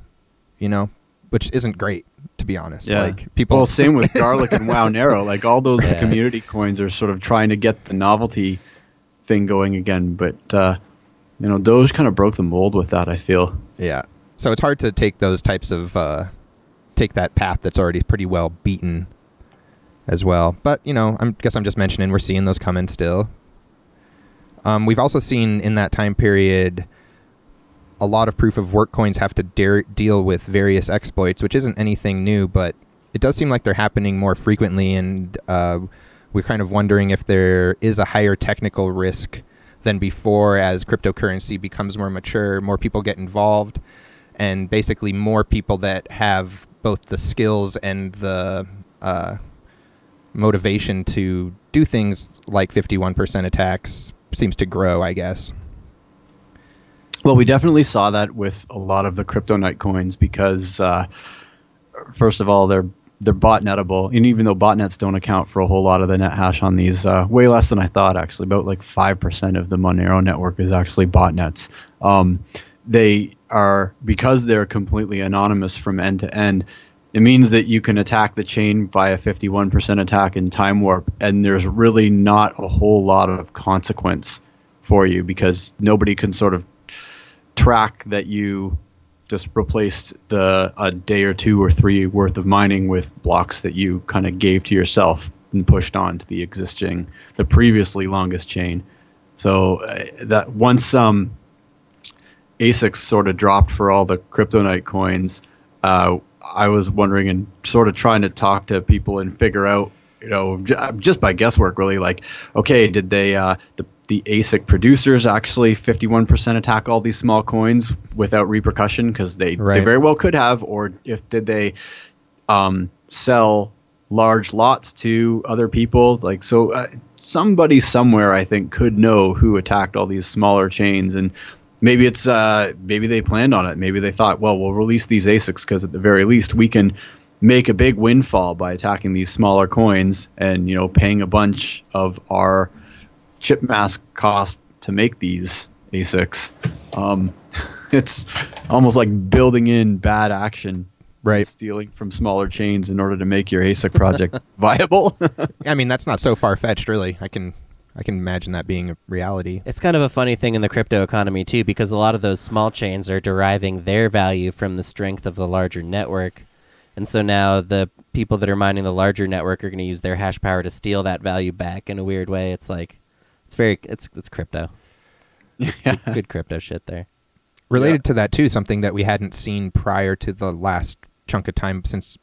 you know, which isn't great, to be honest. Yeah. Like people. Well, same with Garlic and Wow Narrow. Like all those community coins are sort of trying to get the novelty thing going again, but you know, Doge kind of broke the mold with that, I feel. Yeah. So it's hard to take those types of take that path that's already pretty well beaten as well. But you know, I guess I'm just mentioning we're seeing those come in still. We've also seen in that time period a lot of proof of work coins have to deal with various exploits, which isn't anything new, but it does seem like they're happening more frequently, and we're kind of wondering if there is a higher technical risk than before as cryptocurrency becomes more mature, more people get involved, and basically more people that have both the skills and the motivation to do things like 51% attacks seems to grow, I guess. Well, we definitely saw that with a lot of the CryptoNight coins because, first of all, they're botnettable, and even though botnets don't account for a whole lot of the net hash on these, way less than I thought actually. About like 5% of the Monero network is actually botnets. They are, because they're completely anonymous from end to end, it means that you can attack the chain via 51% attack in time warp, and there's really not a whole lot of consequence for you because nobody can sort of track that you just replaced a day or two or three worth of mining with blocks that you kind of gave to yourself and pushed on to the previously longest chain. So that once ASICs sort of dropped for all the CryptoNight coins, I was wondering and sort of trying to talk to people and figure out, you know, just by guesswork really, like, okay, did they the ASIC producers actually 51% attack all these small coins without repercussion because they very well could have, or did they sell large lots to other people? Like, so somebody somewhere I think could know who attacked all these smaller chains, and maybe it's maybe they planned on it. Maybe they thought, well, we'll release these ASICs because at the very least we can make a big windfall by attacking these smaller coins and, you know, paying a bunch of our chip mask cost to make these ASICs. It's almost like building in bad action, right? Stealing from smaller chains in order to make your ASIC project viable. I mean, that's not so far-fetched, really. I can imagine that being a reality. It's kind of a funny thing in the crypto economy too, because a lot of those small chains are deriving their value from the strength of the larger network. And so now the people that are mining the larger network are going to use their hash power to steal that value back in a weird way. It's like, it's crypto. Good crypto shit there. Related to that too, something that we hadn't seen prior to the last chunk of time since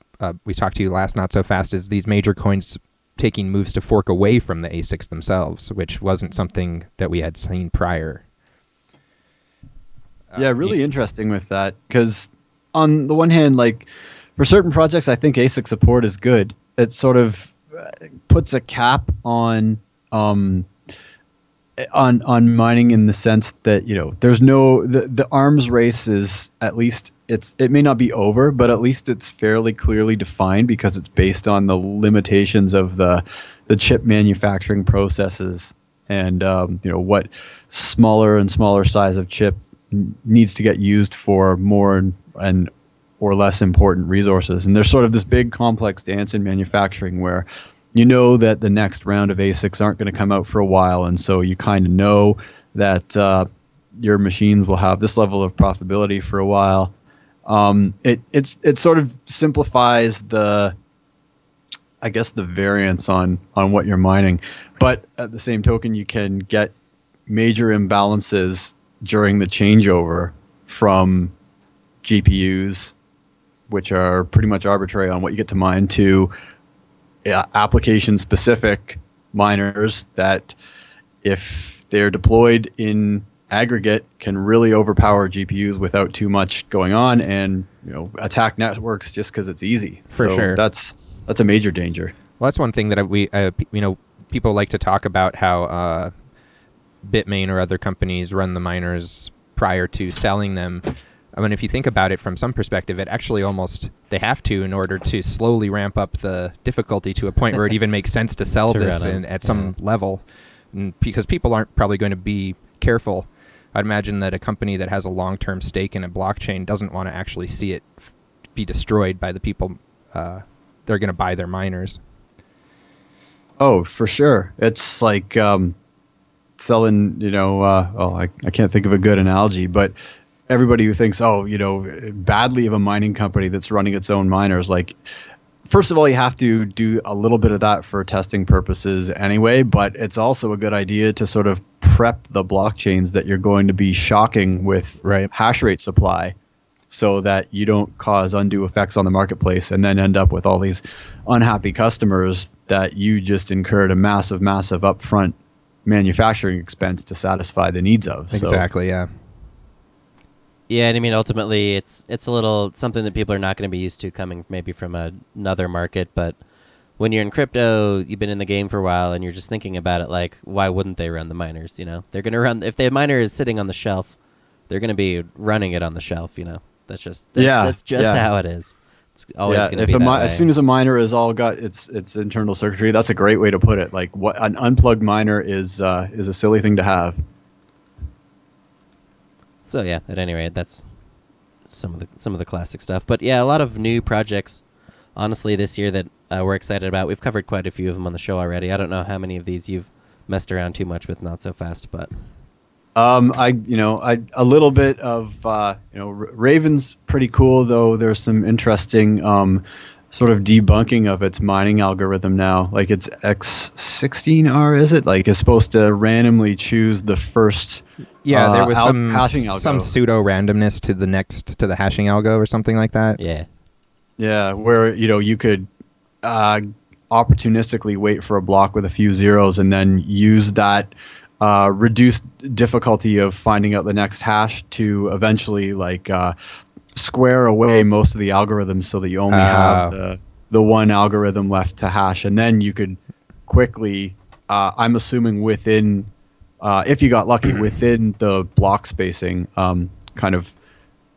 we talked to you last, Notsofast, is these major coins taking moves to fork away from the ASICs themselves, which wasn't something that we had seen prior. Yeah, really interesting with that, because on the one hand, like, for certain projects, I think ASIC support is good. It sort of puts a cap on on mining in the sense that, you know, there's no the arms race is, at least it may not be over, but at least it's fairly clearly defined because it's based on the limitations of the chip manufacturing processes and you know, what smaller and smaller size of chip needs to get used for more and or less important resources. And there's sort of this big complex dance in manufacturing where you know that the next round of ASICs aren't going to come out for a while, and so you kind of know that your machines will have this level of profitability for a while. It sort of simplifies the variance on what you're mining, but at the same token, you can get major imbalances during the changeover from GPUs, which are pretty much arbitrary on what you get to mine, to application-specific miners that, if they're deployed in aggregate, can really overpower GPUs without too much going on, and, you know, attack networks just because it's easy. For sure, that's a major danger. Well, that's one thing that you know, people like to talk about how Bitmain or other companies run the miners prior to selling them. I mean, if you think about it from some perspective, it actually almost, they have to, in order to slowly ramp up the difficulty to a point where it even makes sense to sell this at some level, and because people aren't probably going to be careful. I'd imagine that a company that has a long-term stake in a blockchain doesn't want to actually see it be destroyed by the people they're going to buy their miners. Oh, for sure. It's like selling, you know, I can't think of a good analogy, but everybody who thinks, oh, you know, badly of a mining company that's running its own miners, like, first of all, you have to do a little bit of that for testing purposes anyway, but it's also a good idea to sort of prep the blockchains that you're going to be shocking with hash rate supply, so that you don't cause undue effects on the marketplace and then end up with all these unhappy customers that you just incurred a massive upfront manufacturing expense to satisfy the needs of. Exactly, so, yeah, and I mean, ultimately, it's a little something that people are not going to be used to coming maybe from another market. But when you're in crypto, you've been in the game for a while, and you're just thinking about it like, why wouldn't they run the miners? You know, they're going to run, if the miner is sitting on the shelf, they're going to be running it on the shelf. You know, that's just how it is. It's always going to be that way. As soon as a miner has all got its internal circuitry, that's a great way to put it. Like, what an unplugged miner is a silly thing to have. So yeah, at any rate, that's some of the classic stuff. But yeah, a lot of new projects, honestly, this year that we're excited about. We've covered quite a few of them on the show already. I don't know how many of these you've messed around too much with Notsofast, but a little bit of Raven's pretty cool, though. There's some interesting sort of debunking of its mining algorithm now. Like, it's X16R, is it? Like, it's supposed to randomly choose the first. Yeah, there was some pseudo randomness to the hashing algo or something like that. Yeah, where, you know, you could opportunistically wait for a block with a few zeros and then use that reduced difficulty of finding out the next hash to eventually, like, square away most of the algorithms so that you only have the one algorithm left to hash, and then you could quickly, I'm assuming within, if you got lucky, within the block spacing, kind of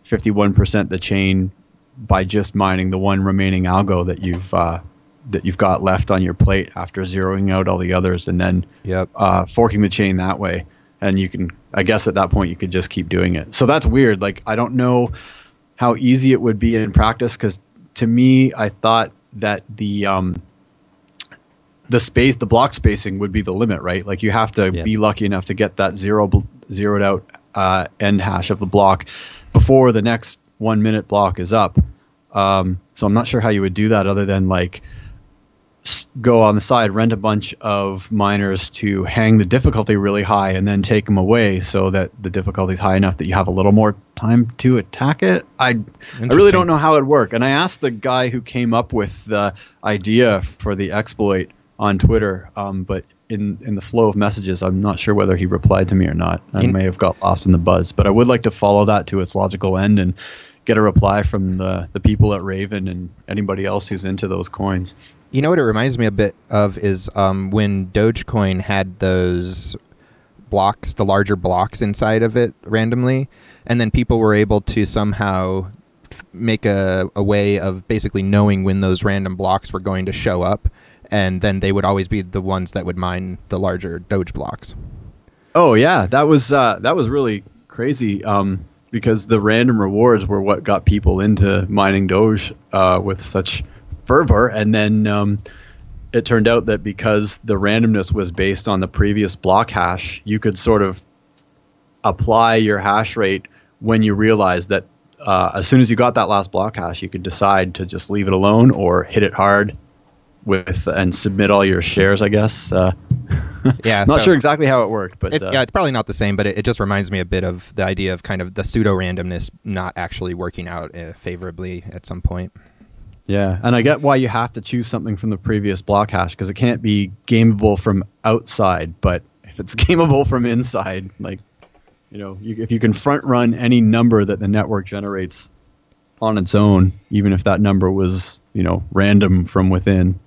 51% the chain by just mining the one remaining algo that you've got left on your plate after zeroing out all the others, and then forking the chain that way. And you can, I guess at that point, you could just keep doing it. So that's weird. Like, I don't know how easy it would be in practice, because to me, I thought that the block spacing would be the limit, right? Like, you have to be lucky enough to get that zeroed out end hash of the block before the next 1 minute block is up. So I'm not sure how you would do that other than, like, go on the side, rent a bunch of miners to hang the difficulty really high, and then take them away so that the difficulty is high enough that you have a little more time to attack it. I really don't know how it would work. And I asked the guy who came up with the idea for the exploit on Twitter, but in the flow of messages, I'm not sure whether he replied to me or not. I may have got lost in the buzz, but I would like to follow that to its logical end and get a reply from the people at Raven and anybody else who's into those coins. You know what it reminds me a bit of is when Dogecoin had those blocks, the larger blocks inside of it randomly, and then people were able to somehow make a way of basically knowing when those random blocks were going to show up, and then they would always be the ones that would mine the larger Doge blocks. Oh yeah, that was really crazy. Because the random rewards were what got people into mining Doge with such fervor, and then it turned out that because the randomness was based on the previous block hash, you could sort of apply your hash rate when you realized that as soon as you got that last block hash, you could decide to just leave it alone or hit it hard and submit all your shares, I guess. Yeah, not sure exactly how it worked, but yeah, it's probably not the same, but it just reminds me a bit of the idea of kind of the pseudo randomness not actually working out favorably at some point. Yeah, and I get why you have to choose something from the previous block hash, because it can't be gameable from outside, but if it's gameable from inside, like, you know, if you can front run any number that the network generates on its own, even if that number was, you know, random from within,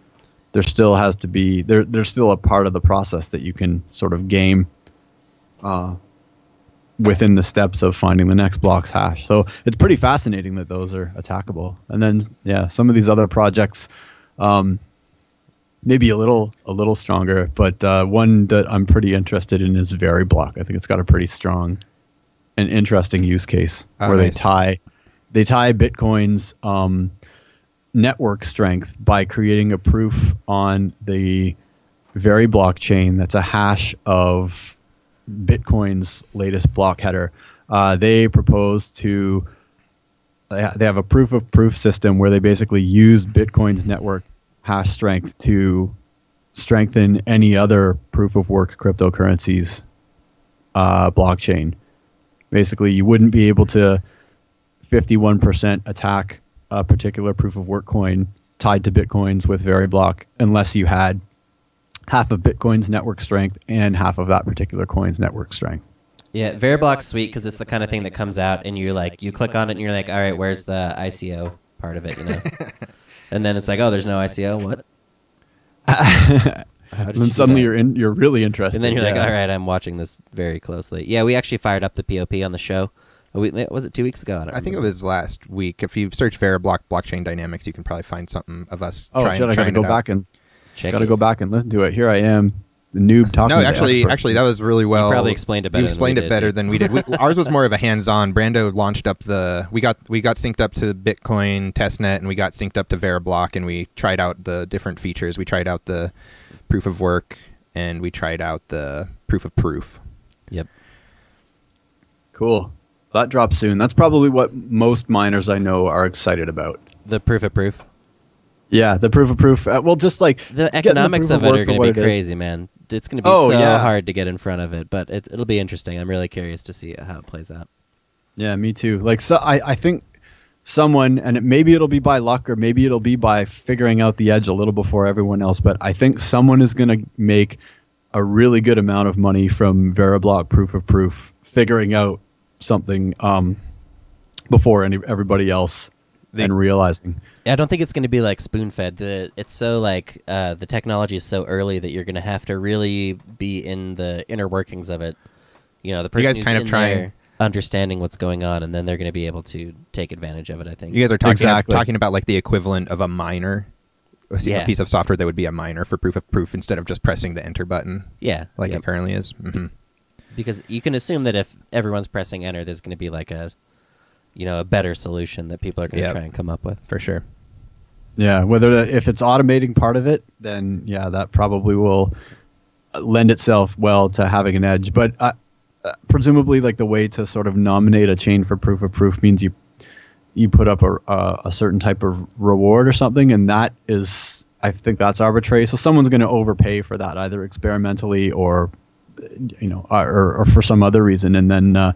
there still has to be there's still a part of the process that you can sort of game within the steps of finding the next block's hash. So it's pretty fascinating that those are attackable. And then yeah, some of these other projects maybe a little stronger, but one that I'm pretty interested in is Veriblock. I think it's got a pretty strong and interesting use case where nice. they tie Bitcoin's network strength by creating a proof on the Veriblock chain that's a hash of Bitcoin's latest block header. They propose to they have a proof of proof system where they basically use Bitcoin's network hash strength to strengthen any other proof of work cryptocurrency's blockchain. Basically, you wouldn't be able to 51% attack a particular proof of work coin tied to Bitcoins with Veriblock unless you had half of Bitcoin's network strength and half of that particular coin's network strength. Yeah, Veriblock's sweet because it's the kind of thing that comes out and you're like, you click on it and you're like, all right, where's the ICO part of it, you know? And then it's like, oh, there's no ICO. What? And then suddenly you're really interested. And then you're like, all right, I'm watching this very closely. Yeah, we actually fired up the POP on the show. Was it 2 weeks ago? I think it was last week. If you search Veriblock blockchain dynamics, you can probably find something of us. Oh, shit! I gotta go back and listen to it. Here I am, the noob talking. No, actually, that was really well. You probably explained it better. You explained it better than we did. Ours was more of a hands-on. Brando launched up we got synced up to Bitcoin testnet, and we got synced up to Veriblock, and we tried out the different features. We tried out the proof of work, and we tried out the proof of proof. Yep. Cool. That drops soon. That's probably what most miners I know are excited about. The proof of proof. Yeah, the proof of proof. Well, just like the economics of it are going to be crazy, man. It's going to be hard to get in front of it, but it'll be interesting. I'm really curious to see how it plays out. Yeah, me too. Like, so I think someone, and maybe it'll be by luck or maybe it'll be by figuring out the edge a little before everyone else, but I think someone is going to make a really good amount of money from Veriblock proof of proof, figuring out something before everybody else and realizing. I don't think it's going to be like spoon-fed. It's so like the technology is so early that you're going to have to really be in the inner workings of it. You know, the person who's in there understanding what's going on, and then they're going to be able to take advantage of it, I think. You guys are talking about like the equivalent of a miner, a piece of software that would be a miner for proof of proof instead of just pressing the enter button. Yeah. Like it currently is. Mm-hmm. Because you can assume that if everyone's pressing enter, there's going to be like a better solution that people are going to try and come up with. For sure. Yeah, if it's automating part of it, then yeah, that probably will lend itself well to having an edge. But presumably, like the way to sort of nominate a chain for proof of proof means you put up a certain type of reward or something, and that is, I think that's arbitrary. So someone's going to overpay for that, either experimentally or or for some other reason, and then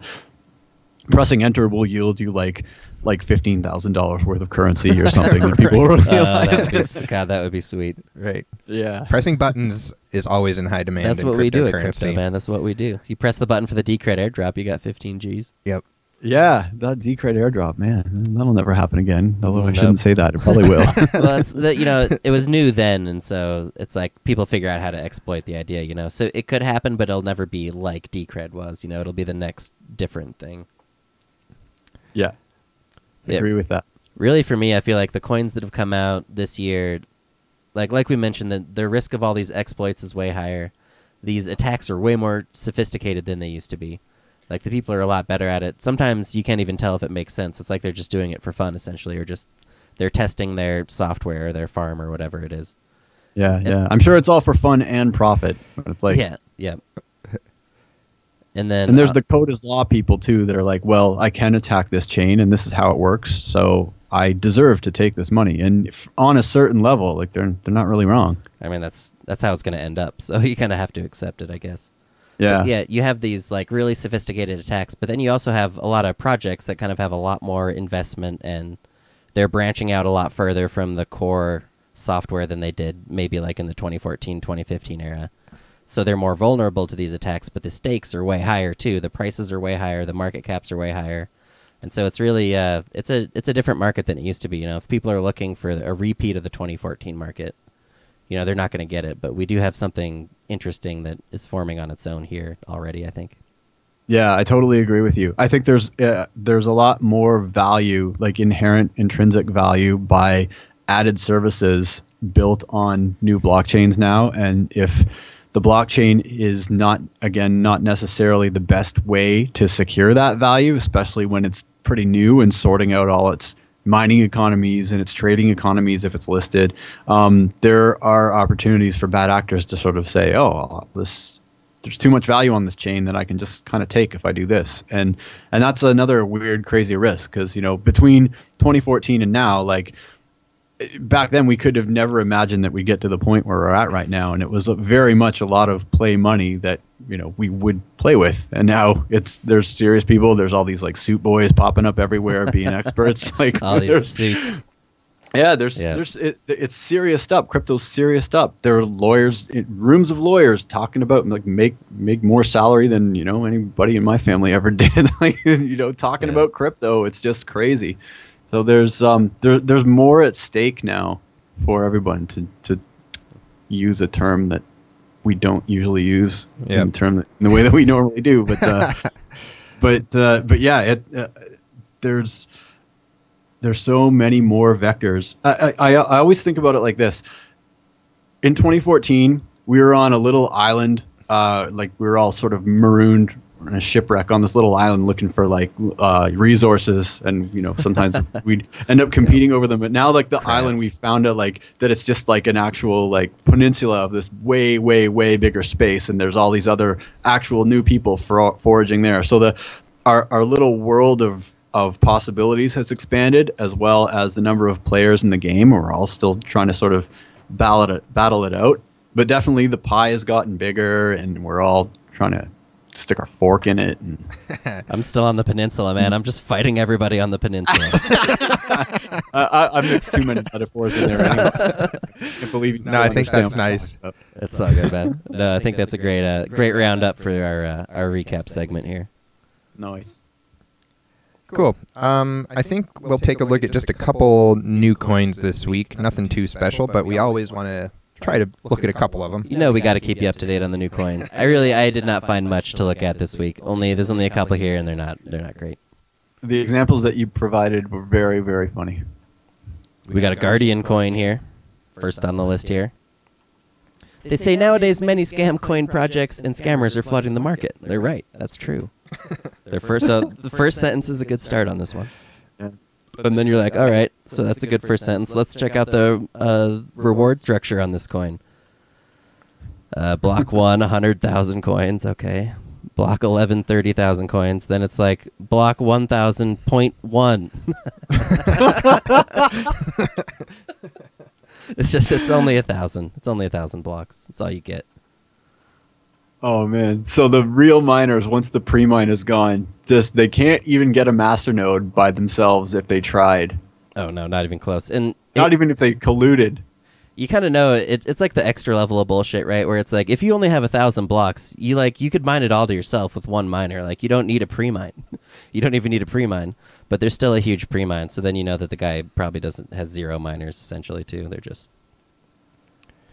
pressing enter will yield you like $15,000 worth of currency or something. And people will realize. That would be sweet. Right. Yeah. Pressing buttons is always in high demand. That's what we do at crypto, man. That's what we do. You press the button for the Decred airdrop, you got 15 Gs. Yep. Yeah, that Decred airdrop, man, that'll never happen again. Although I Nope. shouldn't say that; it probably will. Well, it's it was new then, and so it's like people figure out how to exploit the idea, So it could happen, but it'll never be like Decred was. It'll be the next different thing. Yeah, I agree with that. Really, for me, I feel like the coins that have come out this year, like we mentioned, the risk of all these exploits is way higher. These attacks are way more sophisticated than they used to be. Like, the people are a lot better at it. Sometimes you can't even tell if it makes sense. It's like they're just doing it for fun, essentially, or just they're testing their software or their farm or whatever it is. Yeah. I'm sure it's all for fun and profit. It's like yeah. And then and there's the code is law people too that are like, well, I can attack this chain and this is how it works, so I deserve to take this money. And on a certain level, like they're not really wrong. I mean, that's how it's going to end up. So you kind of have to accept it, I guess. Yeah. But yeah, you have these like really sophisticated attacks, but then you also have a lot of projects that kind of have a lot more investment, and they're branching out a lot further from the core software than they did maybe like in the 2014, 2015 era. So they're more vulnerable to these attacks, but the stakes are way higher too. The prices are way higher, the market caps are way higher. And so it's really it's a different market than it used to be. If people are looking for a repeat of the 2014 market, they're not going to get it, but we do have something interesting that is forming on its own here already, I think. Yeah, I totally agree with you. I think there's a lot more value, like inherent intrinsic value, by added services built on new blockchains now. And if the blockchain is not necessarily the best way to secure that value, especially when it's pretty new and sorting out all its mining economies and its trading economies if it's listed, there are opportunities for bad actors to sort of say, oh, there's too much value on this chain that I can just kind of take if I do this. And that's another weird, crazy risk because, between 2014 and now, like, back then we could have never imagined that we'd get to the point where we're at right now, and it was very much a lot of play money that we would play with, and now there's serious people. There's all these like suit boys popping up everywhere being experts, like all these suits. Yeah, it's serious stuff. Crypto's serious stuff. There are lawyers, rooms of lawyers talking about like make more salary than anybody in my family ever did. Like talking about crypto. It's just crazy. So there's more at stake now for everyone to use a term that we don't usually use in the way that we normally do. But yeah, there's so many more vectors. I always think about it like this. In 2014, we were on a little island, like we were all sort of marooned in a shipwreck on this little island looking for like resources, and sometimes we'd end up competing over them. But now like the island, we found out like that it's just like an actual like peninsula of this way bigger space, and there's all these other actual new people foraging there. So our little world of possibilities has expanded, as well as the number of players in the game. We're all still trying to sort of battle it out, but definitely the pie has gotten bigger, and we're all trying to stick our fork in it. I'm still on the peninsula, man. I'm just fighting everybody on the peninsula. I mixed too many metaphors in there anyway. I can't believe you. No, I think that's nice. That's all good, man. No, I think that's a great roundup for our recap segment here. Nice. Cool. I think we'll take a look at just a couple new coins this week. Nothing too special, but we always want to try to look at a couple of them. We got to keep you up to date on the new coins. I did not find much to look at this week. There's only a couple here, and they're not great. The examples that you provided were very, very funny. We got a Guardian coin here, first on the list here. They say nowadays many scam coin projects and scammers are flooding the market. They're right. That's true. The first sentence is a good start on this one. Yeah. And then you're like, all right, so that's a good first sentence. Let's check out the reward structure on this coin. Block 1, 100,000 coins. Okay. Block 11, 30,000 coins. Then it's like block 1,000.1. It's only 1,000. It's only 1,000 blocks. That's all you get. Oh man! So the real miners, once the pre-mine is gone, they can't even get a masternode by themselves if they tried. Oh no, not even close. And not even if they colluded. You kind of know it's like the extra level of bullshit, right? Where it's like if you only have 1,000 blocks, you could mine it all to yourself with one miner. Like you don't need a pre-mine. You don't even need a pre-mine, but there's still a huge pre-mine. So then you know that the guy probably has 0 miners essentially too.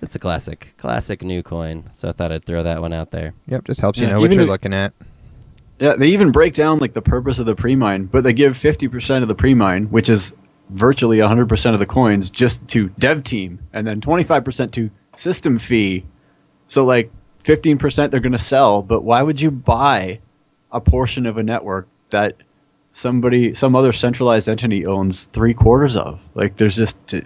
It's a classic new coin. So I thought I'd throw that one out there. Yep, just helps you know what you're looking at. Yeah, they even break down like the purpose of the pre-mine, but they give 50% of the pre-mine, which is virtually 100% of the coins, just to dev team, and then 25% to system fee. So like 15% they're going to sell, but why would you buy a portion of a network that some other centralized entity owns 3/4 of? Like,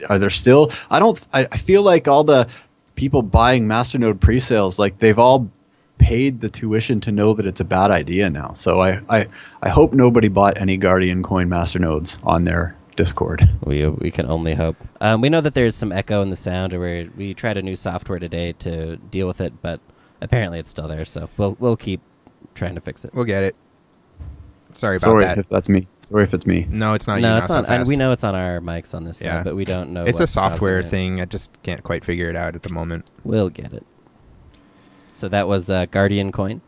are there still? I feel like all the people buying masternode pre-sales, like they've all paid the tuition to know that it's a bad idea now. So I hope nobody bought any Guardian coin masternodes on their Discord. We can only hope. We know that there's some echo in the sound, or we tried a new software today to deal with it, but apparently it's still there. So we'll keep trying to fix it. We'll get it. Sorry about that. If that's me. Sorry if it's me. No, it's not. No, you, it's not on. so fast. We know it's on our mics on this side, but we don't know. It's a what's software causing it. thing. I just can't quite figure it out at the moment. We'll get it. So that was Guardian coin.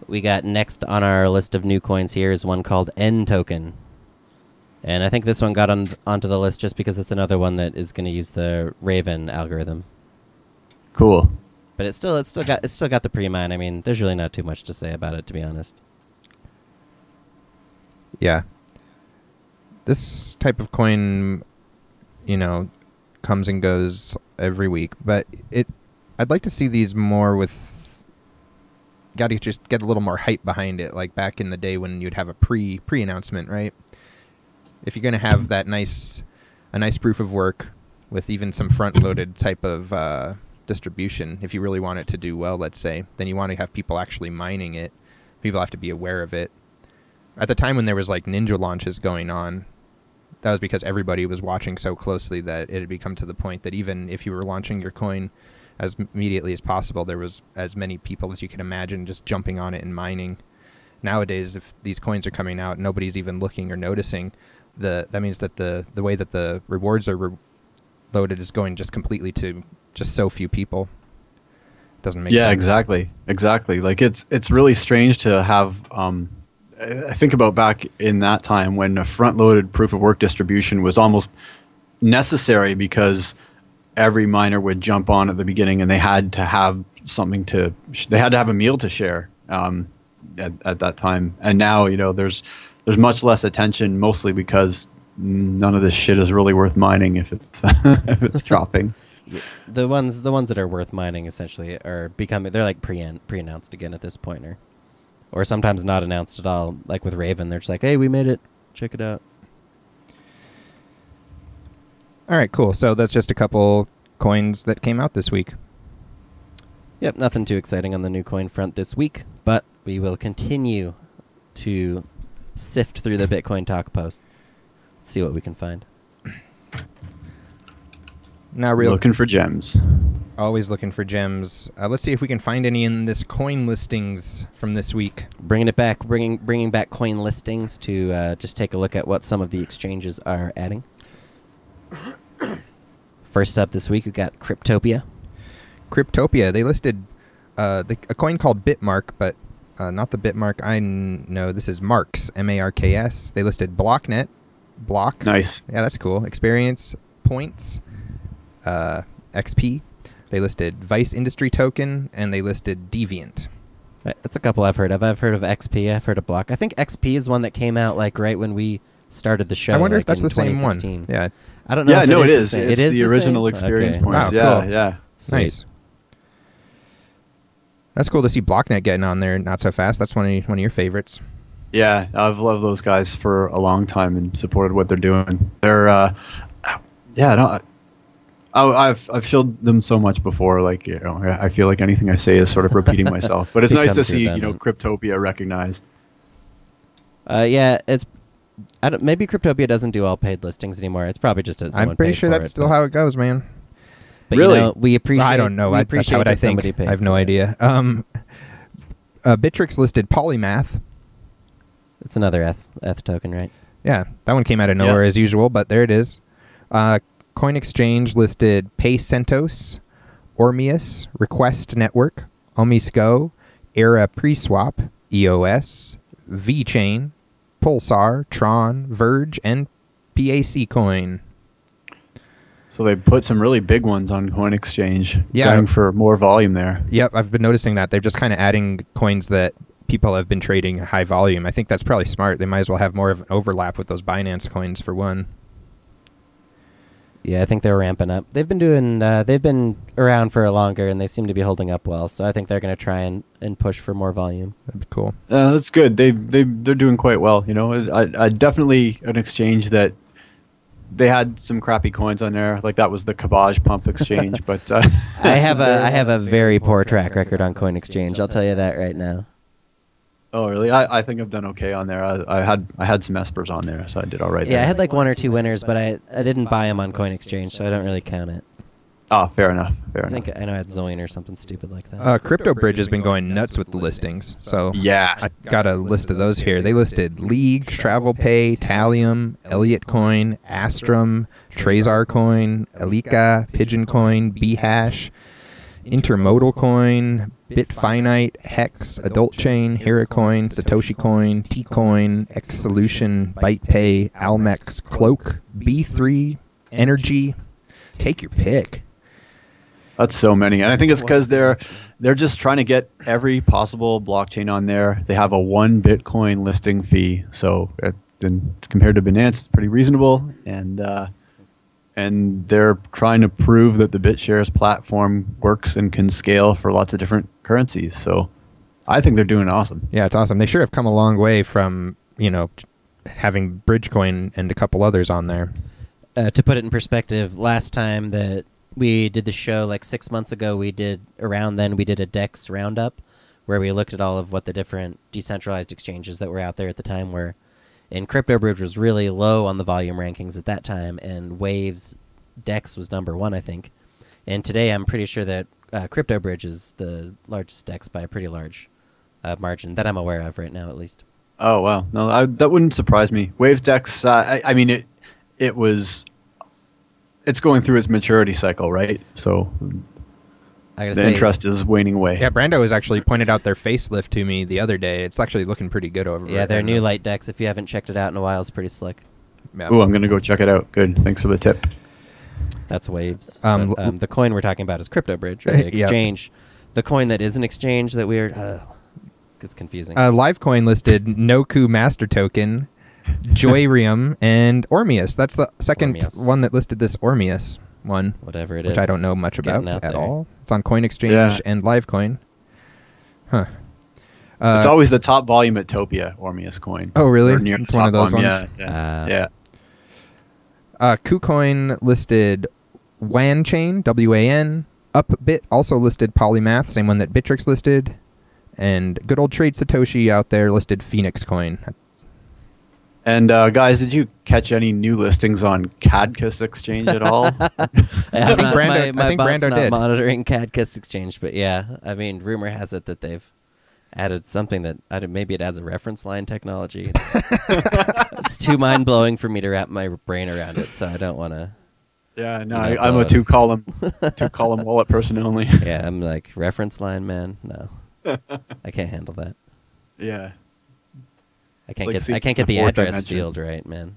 We got next on our list of new coins here is one called nToken. And I think this one got onto the list just because it's another one that is going to use the Raven algorithm. Cool. But it's still got the pre-mine. I mean, there's really not too much to say about it, to be honest. Yeah. This type of coin, comes and goes every week, but I'd like to see these more with. Got to just get a little more hype behind it, like back in the day when you'd have a pre-announcement, right? If you're going to have a nice proof of work with even some front-loaded type of distribution, if you really want it to do well, let's say, then you want to have people actually mining it. People have to be aware of it. At the time when there was like ninja launches going on, that was because everybody was watching so closely that it had become to the point that even if you were launching your coin as immediately as possible, there was as many people as you could imagine just jumping on it and mining. Nowadays, if these coins are coming out, nobody's even looking or noticing. That means that the way that the rewards are loaded is going just completely to just so few people. Doesn't make sense. Yeah, exactly. Like it's really strange to have. I think about back in that time when a front-loaded proof of work distribution was almost necessary because every miner would jump on at the beginning and they had to have something they had to have a meal to share at that time. And now, there's much less attention, mostly because none of this shit is really worth mining if it's if it's dropping. The ones that are worth mining essentially they're like pre-announced again at this point, or sometimes not announced at all. Like with Raven, they're just like, hey, we made it. Check it out. All right, cool. So that's just a couple coins that came out this week. Yep, nothing too exciting on the new coin front this week, but we will continue to sift through the Bitcoin Talk posts, see what we can find. Now, looking for gems. Always looking for gems. Let's see if we can find any in this coin listings from this week. Bringing it back, bringing back coin listings to just take a look at what some of the exchanges are adding. First up this week, we've got Cryptopia. They listed a coin called Bitmark, but not the Bitmark I know. This is Marks, M-A-R-K-S. They listed Blocknet. Block. Nice. Yeah, that's cool. Experience points. XP. They listed Vice Industry Token, and they listed Deviant. Right, that's a couple I've heard of. I've heard of XP. I've heard of Block. I think XP is one that came out like right when we started the show. I wonder like if that's in the same 2016. one. Yeah. I don't know. Yeah, if no, it it is. is. The same. It's It is the original same? experience Okay. points. Wow, Yeah, cool. yeah. Sweet. Nice. That's cool to see Blocknet getting on there. Not so fast. That's one of your favorites. Yeah, I've loved those guys for a long time and supported what they're doing. They're, I've showed them so much before. Like, I feel like anything I say is sort of repeating myself. But it's nice to see, Cryptopia recognized. Yeah, it's. Maybe Cryptopia doesn't do all paid listings anymore. It's probably just that someone I'm pretty paid sure for that's it, still but- how it goes, man. But Really? we appreciate. I don't know. We That's appreciate how I that think. somebody paid I have no for it. idea. Bittrex listed Polymath. It's another ETH token, right? Yeah, that one came out of nowhere Yeah. as usual, but there it is. Coin Exchange listed PayCentos, Ormeus, Request Network, Omisco, Era Preswap, EOS, VeChain, Pulsar, Tron, Verge, and PAC Coin. So they put some really big ones on Coin Exchange, Yeah. going for more volume there. Yep, I've been noticing that. They're just kind of adding coins that people have been trading high volume. I think that's probably smart. They might as well have more of an overlap with those Binance coins for one. Yeah, I think they're ramping up. They've been around for longer, and they seem to be holding up well. So I think they're going to try and push for more volume. That'd be cool. That's good. They're doing quite well. You know, I definitely an exchange that they had some crappy coins on there. Like that was the Cabbage Pump exchange, but I have a very poor track record on Coin Exchange. I'll tell you that right now. Oh really? I think I've done okay on there. I had some espers on there, so I did all right. Yeah, there. I had like 1 or 2 winners, but I didn't buy them on Coin Exchange, so I don't really count it. Oh, fair enough. I think I know I had Zoin or something stupid like that. CryptoBridge has been going nuts with the listings. So Yeah. I got a list of those here. They listed League, TravelPay, Thallium, Elliott Coin, Astrum, Trezor Coin, Elika, Pigeon Coin, Bhash, Intermodal Coin, Bitfinite, Hex, Adult Chain, Heracoin, Satoshi Coin, T-Coin, X Solution, BytePay, Almex, Cloak, B3, Energy. Take your pick. That's so many, and I think it's because they're just trying to get every possible blockchain on there. They have a 1 Bitcoin listing fee, so then compared to Binance, it's pretty reasonable, and they're trying to prove that the BitShares platform works and can scale for lots of different currencies. So I think they're doing awesome. Yeah, it's awesome. They sure have come a long way from, having Bridgecoin and a couple others on there. To put it in perspective, last time that we did the show, like 6 months ago, we did a DEX roundup where we looked at all of what the different decentralized exchanges that were out there at the time were. And CryptoBridge was really low on the volume rankings at that time, and Wave's DEX was number 1, I think. And today I'm pretty sure that CryptoBridge is the largest DEX by a pretty large margin that I'm aware of right now, at least. Oh, wow. No, that wouldn't surprise me. Wave's DEX, I mean, it's going through its maturity cycle, right? So the interest is waning away. Yeah, Brando has actually pointed out their facelift to me the other day. It's actually looking pretty good over there. Yeah, their new light DEX, if you haven't checked it out in a while, is pretty slick. Yeah. Oh, I'm going to go check it out. Good. Thanks for the tip. That's Waves. The coin we're talking about is CryptoBridge, right? Exchange. The coin that is an exchange that it's confusing. Livecoin listed Noku Master Token, Joyrium, and Ormeus. That's the second one that listed this Ormeus one. Whatever it is. Which I don't know much about at all. It's on Coin Exchange and Livecoin. Huh. It's always the top volume at Topia, Ormeus coin. Oh, really? Near It's one of those ones? Yeah. KuCoin listed WAN Chain, WAN. Upbit also listed Polymath, same one that Bittrex listed. And good old Trade Satoshi out there listed Phoenix Coin. And guys, did you catch any new listings on Cadkus Exchange at all? I think Brando bot's not did. monitoring Cadkus Exchange, but yeah, I mean, rumor has it that they've added something that maybe it adds a reference line technology. It's too mind blowing for me to wrap my brain around it, so I don't want to. Yeah, no, I'm a two column wallet person only. Yeah, I'm like reference line man. No, I can't handle that. Yeah. I can't get the address field right, man.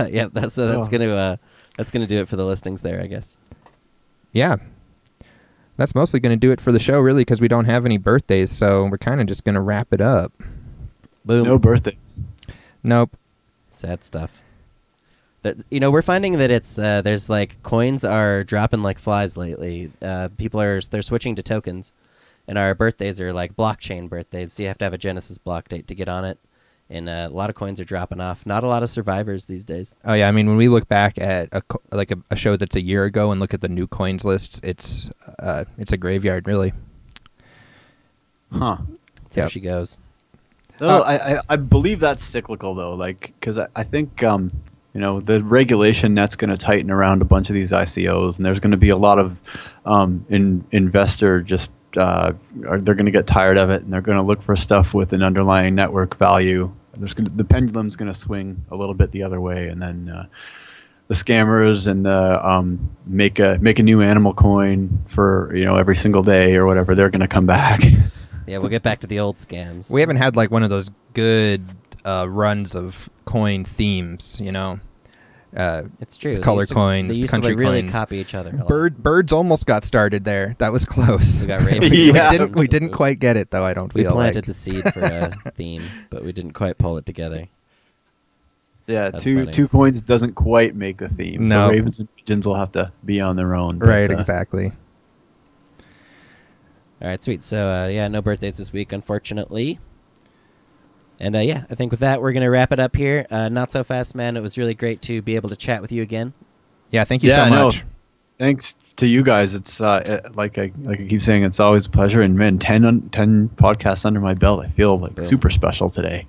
Yeah, that's gonna do it for the listings there, I guess. Yeah, that's mostly gonna do it for the show, really, because we don't have any birthdays, so we're kind of just gonna wrap it up. Boom. No birthdays. Nope. Sad stuff. We're finding that it's there's like coins are dropping like flies lately. They're switching to tokens. And our birthdays are like blockchain birthdays, so you have to have a Genesis block date to get on it. And a lot of coins are dropping off. Not a lot of survivors these days. Oh yeah, I mean when we look back at a show that's a year ago and look at the new coins lists, it's a graveyard, really. Huh. That's how she goes. I believe that's cyclical though, like because I think the regulation net's going to tighten around a bunch of these ICOs, and there's going to be a lot of investor just. They're going to get tired of it, and they're going to look for stuff with an underlying network value. The pendulum's going to swing a little bit the other way, and then the scammers and the make a new animal coin for every single day or whatever. They're going to come back. Yeah, we'll get back to the old scams. We haven't had like one of those good runs of coin themes, you know. It's true. Color coins, they used country to like really coins. copy each other. A lot. Birds almost got started there. That was close. We got rainbow Yeah. unicorns. We didn't quite get it though. I don't We feel planted like. the seed for a theme, but we didn't quite pull it together. Yeah, That's two funny. coins doesn't quite make the theme. No. So Ravens and Pigeons will have to be on their own. But, Right, exactly. All right, sweet. So, yeah, no birthdays this week, unfortunately. And, yeah, I think with that, we're going to wrap it up here. Not so fast, man. It was really great to be able to chat with you again. Yeah, thank you Yeah, so I know. much. Thanks to you guys. It's like I keep saying, it's always a pleasure. And man, 10 podcasts under my belt. I feel like Boom. super special today.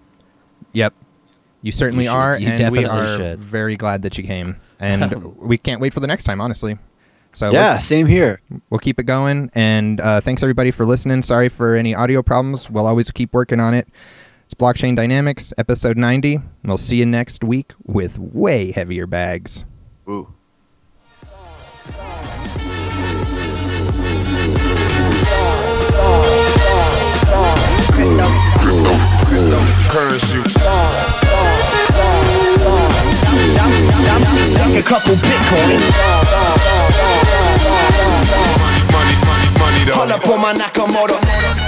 Yep. You certainly You should. are, You and we definitely are should. very glad that you came. And we can't wait for the next time, honestly. So Yeah, same here. we'll keep it going. And thanks, everybody, for listening. Sorry for any audio problems. We'll always keep working on it. It's Blockchain Dynamics, episode 90. And we'll see you next week with way heavier bags. Ooh. Currency. Stuck a couple bitcoins. Money, money, money, money, Pull up on my Nakamoto.